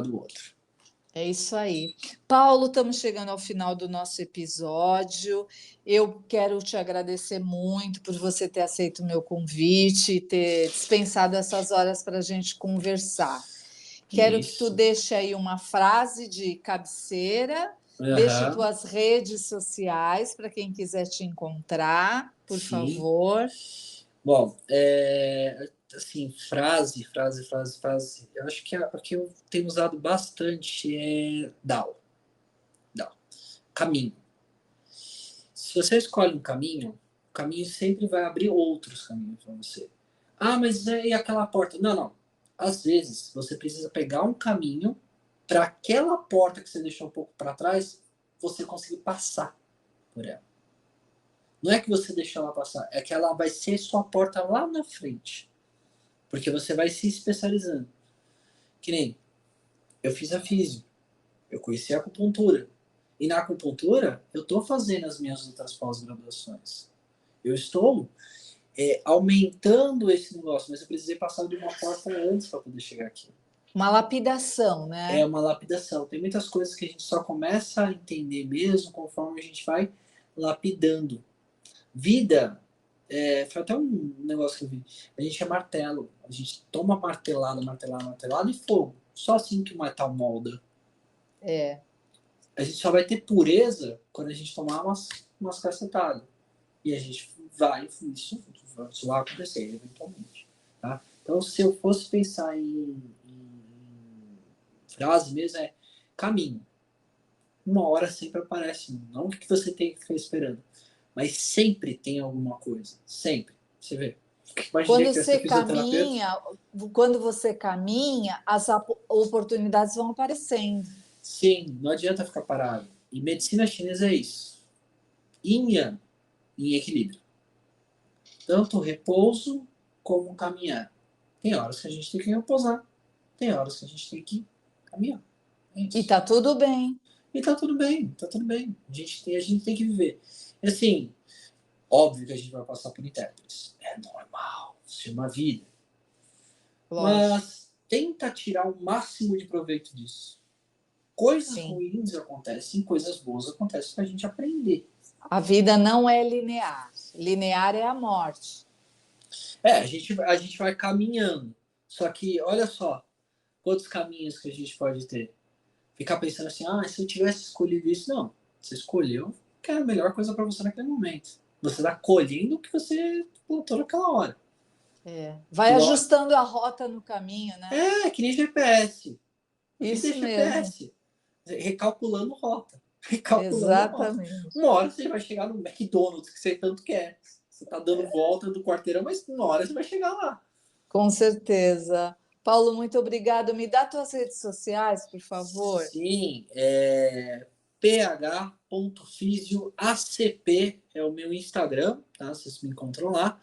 do outro. É isso aí. Paulo, estamos chegando ao final do nosso episódio. Eu quero te agradecer muito por você ter aceito o meu convite e ter dispensado essas horas para a gente conversar. Quero que tu Isso. deixe aí uma frase de cabeceira, deixe Aham, tuas redes sociais para quem quiser te encontrar, por sim. favor. Bom, assim, frase. Eu acho que a que eu tenho usado bastante é DAO, caminho. Se você escolhe um caminho, o caminho sempre vai abrir outros caminhos para você. Mas e aquela porta? Não, não. Às vezes, você precisa pegar um caminho para aquela porta que você deixou um pouco para trás, você conseguir passar por ela. Não é que você deixou ela passar, é que ela vai ser sua porta lá na frente. Porque você vai se especializando. Que nem eu fiz a físio, eu conheci a acupuntura. E na acupuntura, eu estou fazendo as minhas outras pós-graduações. Eu estou aumentando esse negócio, mas eu precisei passar de uma porta antes para poder chegar aqui. Uma lapidação, É né? uma lapidação. Tem muitas coisas que a gente só começa a entender mesmo conforme a gente vai lapidando. Vida, foi até um negócio que eu vi. A gente é martelo. A gente toma martelada, martelada, martelada e fogo. Só assim que o metal molda. É. A gente só vai ter pureza quando a gente tomar umas cacetadas. E a gente isso vai acontecer eventualmente. Tá? Então, se eu fosse pensar em frase mesmo, é caminho. Uma hora sempre aparece. Não que você tem que ficar esperando. Mas sempre tem alguma coisa. Sempre. Você vê. Imaginei Quando que ia ser você fisioterapeuta. caminha, quando você caminha, as oportunidades vão aparecendo. Sim, não adianta ficar parado. E medicina chinesa é isso. Yin Yang, em equilíbrio. Tanto repouso como caminhar. Tem horas que a gente tem que repousar. Tem horas que a gente tem que caminhar. É E isso. tá tudo bem. E tá tudo bem, tá tudo bem. A gente tem que viver. E assim, óbvio que a gente vai passar por intérpretes. É normal, isso é uma vida. Lógico. Mas tenta tirar o máximo de proveito disso. Coisas Sim. ruins acontecem, coisas boas acontecem para a gente aprender. A vida não é linear. Linear é a morte. A gente vai caminhando. Só que, olha só, quantos caminhos que a gente pode ter. Ficar pensando assim, se eu tivesse escolhido isso, não. Você escolheu que era a melhor coisa para você naquele momento. Você está colhendo o que você plantou naquela hora. É. Vai Igual, ajustando a rota no caminho, né? que nem GPS. A vida é Isso mesmo. GPS. Recalculando rota. Recalculando rota. Exatamente. Uma hora você vai chegar no McDonald's que você tanto quer. Você tá dando volta do quarteirão, mas uma hora você vai chegar lá. Com certeza. Paulo, muito obrigado. Me dá tuas redes sociais, por favor. Sim, ph.fisioacp é o meu Instagram, tá? Vocês me encontram lá.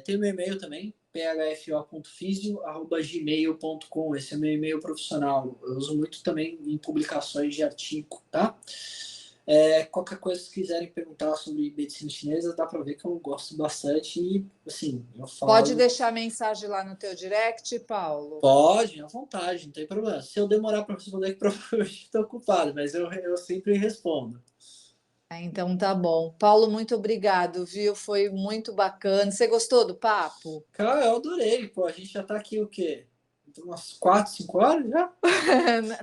Tem o meu e-mail também, phfo.fisio@gmail.com. Esse é meu e-mail profissional. Eu uso muito também em publicações de artigo, tá? Qualquer coisa que quiserem perguntar sobre medicina chinesa, dá para ver que eu gosto bastante e, assim, eu Pode falo. deixar mensagem lá no teu direct, Paulo. Pode, à vontade, não tem problema. Se eu demorar para responder, que provavelmente estou ocupado, mas eu sempre respondo. Então tá bom. Paulo, muito obrigado, viu? Foi muito bacana. Você gostou do papo? Cara, eu adorei, pô. A gente já tá aqui o quê? Umas 4, 5 horas já?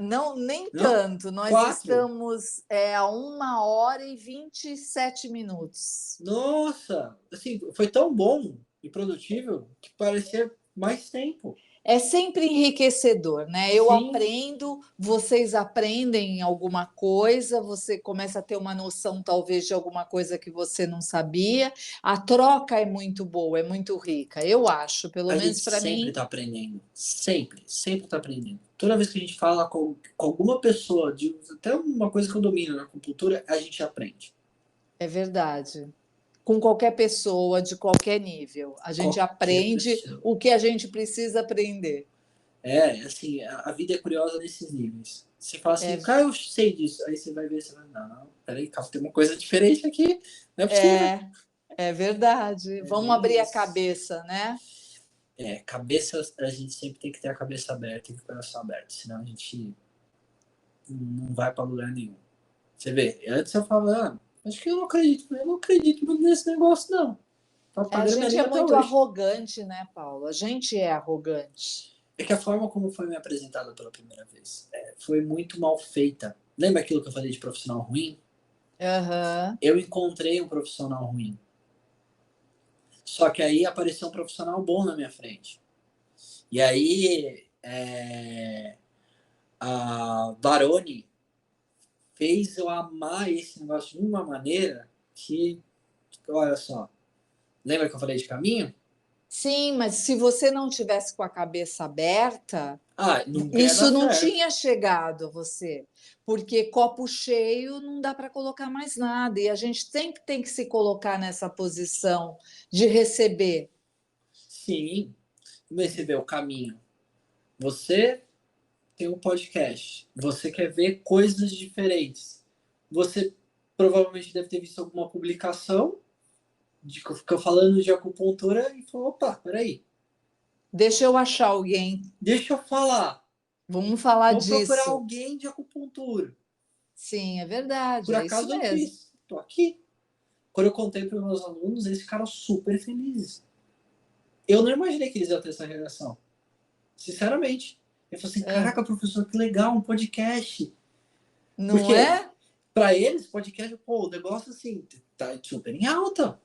Não, nem Não? tanto. Nós 4? estamos a 1 hora e 27 minutos. Nossa! Assim, foi tão bom e produtivo que parecia mais tempo. É sempre enriquecedor, né? Eu Sim, aprendo, vocês aprendem alguma coisa, você começa a ter uma noção, talvez, de alguma coisa que você não sabia. A troca é muito boa, é muito rica, eu acho, pelo a gente menos para sempre mim, está aprendendo. Sempre, sempre está aprendendo. Toda vez que a gente fala com alguma pessoa, de até uma coisa que eu domino na acupuntura, a gente aprende. é verdade. Com qualquer pessoa, de qualquer nível, a gente Qualquer aprende pessoa. o que a gente precisa aprender. Assim, a vida é curiosa nesses níveis. Você fala assim, É, cara, eu sei disso. Aí você vai ver, você vai, não, peraí, calma, tem uma coisa diferente aqui. Não é possível. é, é verdade. É Vamos bem abrir a isso. cabeça, né? Cabeça, a gente sempre tem que ter a cabeça aberta e o coração aberto, senão a gente não vai para lugar nenhum. Você vê, antes eu falava, acho que eu não acredito muito nesse negócio, não. Tá A pagando minha gente é língua até muito hoje. arrogante, né, Paulo? A gente é arrogante. É que a forma como foi me apresentada pela primeira vez foi muito mal feita. Lembra aquilo que eu falei de profissional ruim? Aham. Eu encontrei um profissional ruim. Só que aí apareceu um profissional bom na minha frente. E aí a Baroni fez eu amar esse negócio de uma maneira que, olha só, lembra que eu falei de caminho? Sim, mas se você não tivesse com a cabeça aberta, Nunca ia dar isso não certo. tinha chegado a você, porque copo cheio não dá para colocar mais nada, e a gente sempre tem que se colocar nessa posição de receber. Sim, você vê o caminho. Você tem um podcast. Você quer ver coisas diferentes. Você provavelmente deve ter visto alguma publicação que fica falando de acupuntura e falou, opa, peraí, Deixa eu achar alguém. deixa eu falar. Vamos falar Vou procurar disso. alguém de acupuntura. Sim, é verdade, Por é isso acaso eu mesmo. fiz. Tô aqui. Quando eu contei para os meus alunos, eles ficaram super felizes. Eu não imaginei que eles iam ter essa reação. Sinceramente. Eu falei assim, É. caraca, professor, que legal, um podcast. Não Porque, é? para eles, podcast, pô, o negócio assim, tá super em alta.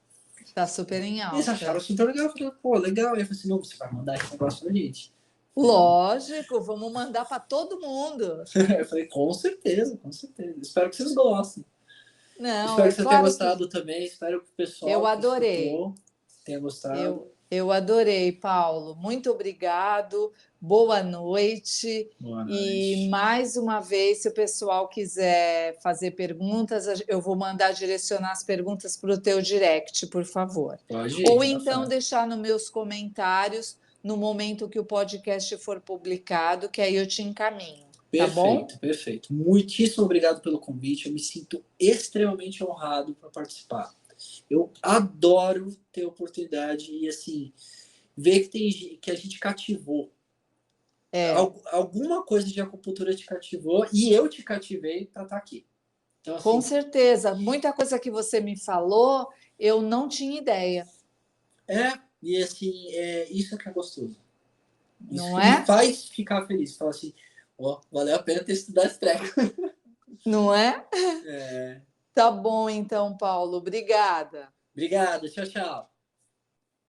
Tá super em Eles acharam alta. super legal. Eu falei, pô, legal. E eu falei assim, não, você vai mandar esse negócio pra gente. Lógico, vamos mandar para todo mundo. Eu falei, com certeza, com certeza. Espero que vocês gostem. Não, Espero é que você tenha claro que gostado também. Espero que o eu pessoal que adorei. escutou tenha gostado. Eu adorei, Paulo. Muito obrigado. Boa noite. Boa E noite. mais uma vez, se o pessoal quiser fazer perguntas, eu vou mandar direcionar as perguntas para o teu direct, por favor. Pode Ou ir, então Rafael. deixar nos meus comentários no momento que o podcast for publicado, que aí eu te encaminho. Tá bom? Perfeito, perfeito. Muitíssimo obrigado pelo convite. Eu me sinto extremamente honrado para participar. Eu adoro ter oportunidade e assim ver que que a gente cativou. É, Alguma coisa de acupuntura te cativou e eu te cativei para estar aqui. Então com assim, certeza. Muita coisa que você me falou, eu não tinha ideia, e assim, isso que é gostoso. Isso não que me é? faz ficar feliz. Falar assim, ó, valeu a pena ter estudado esse treco. Não é? É, Tá bom, então, Paulo. Obrigada. obrigado, tchau, tchau.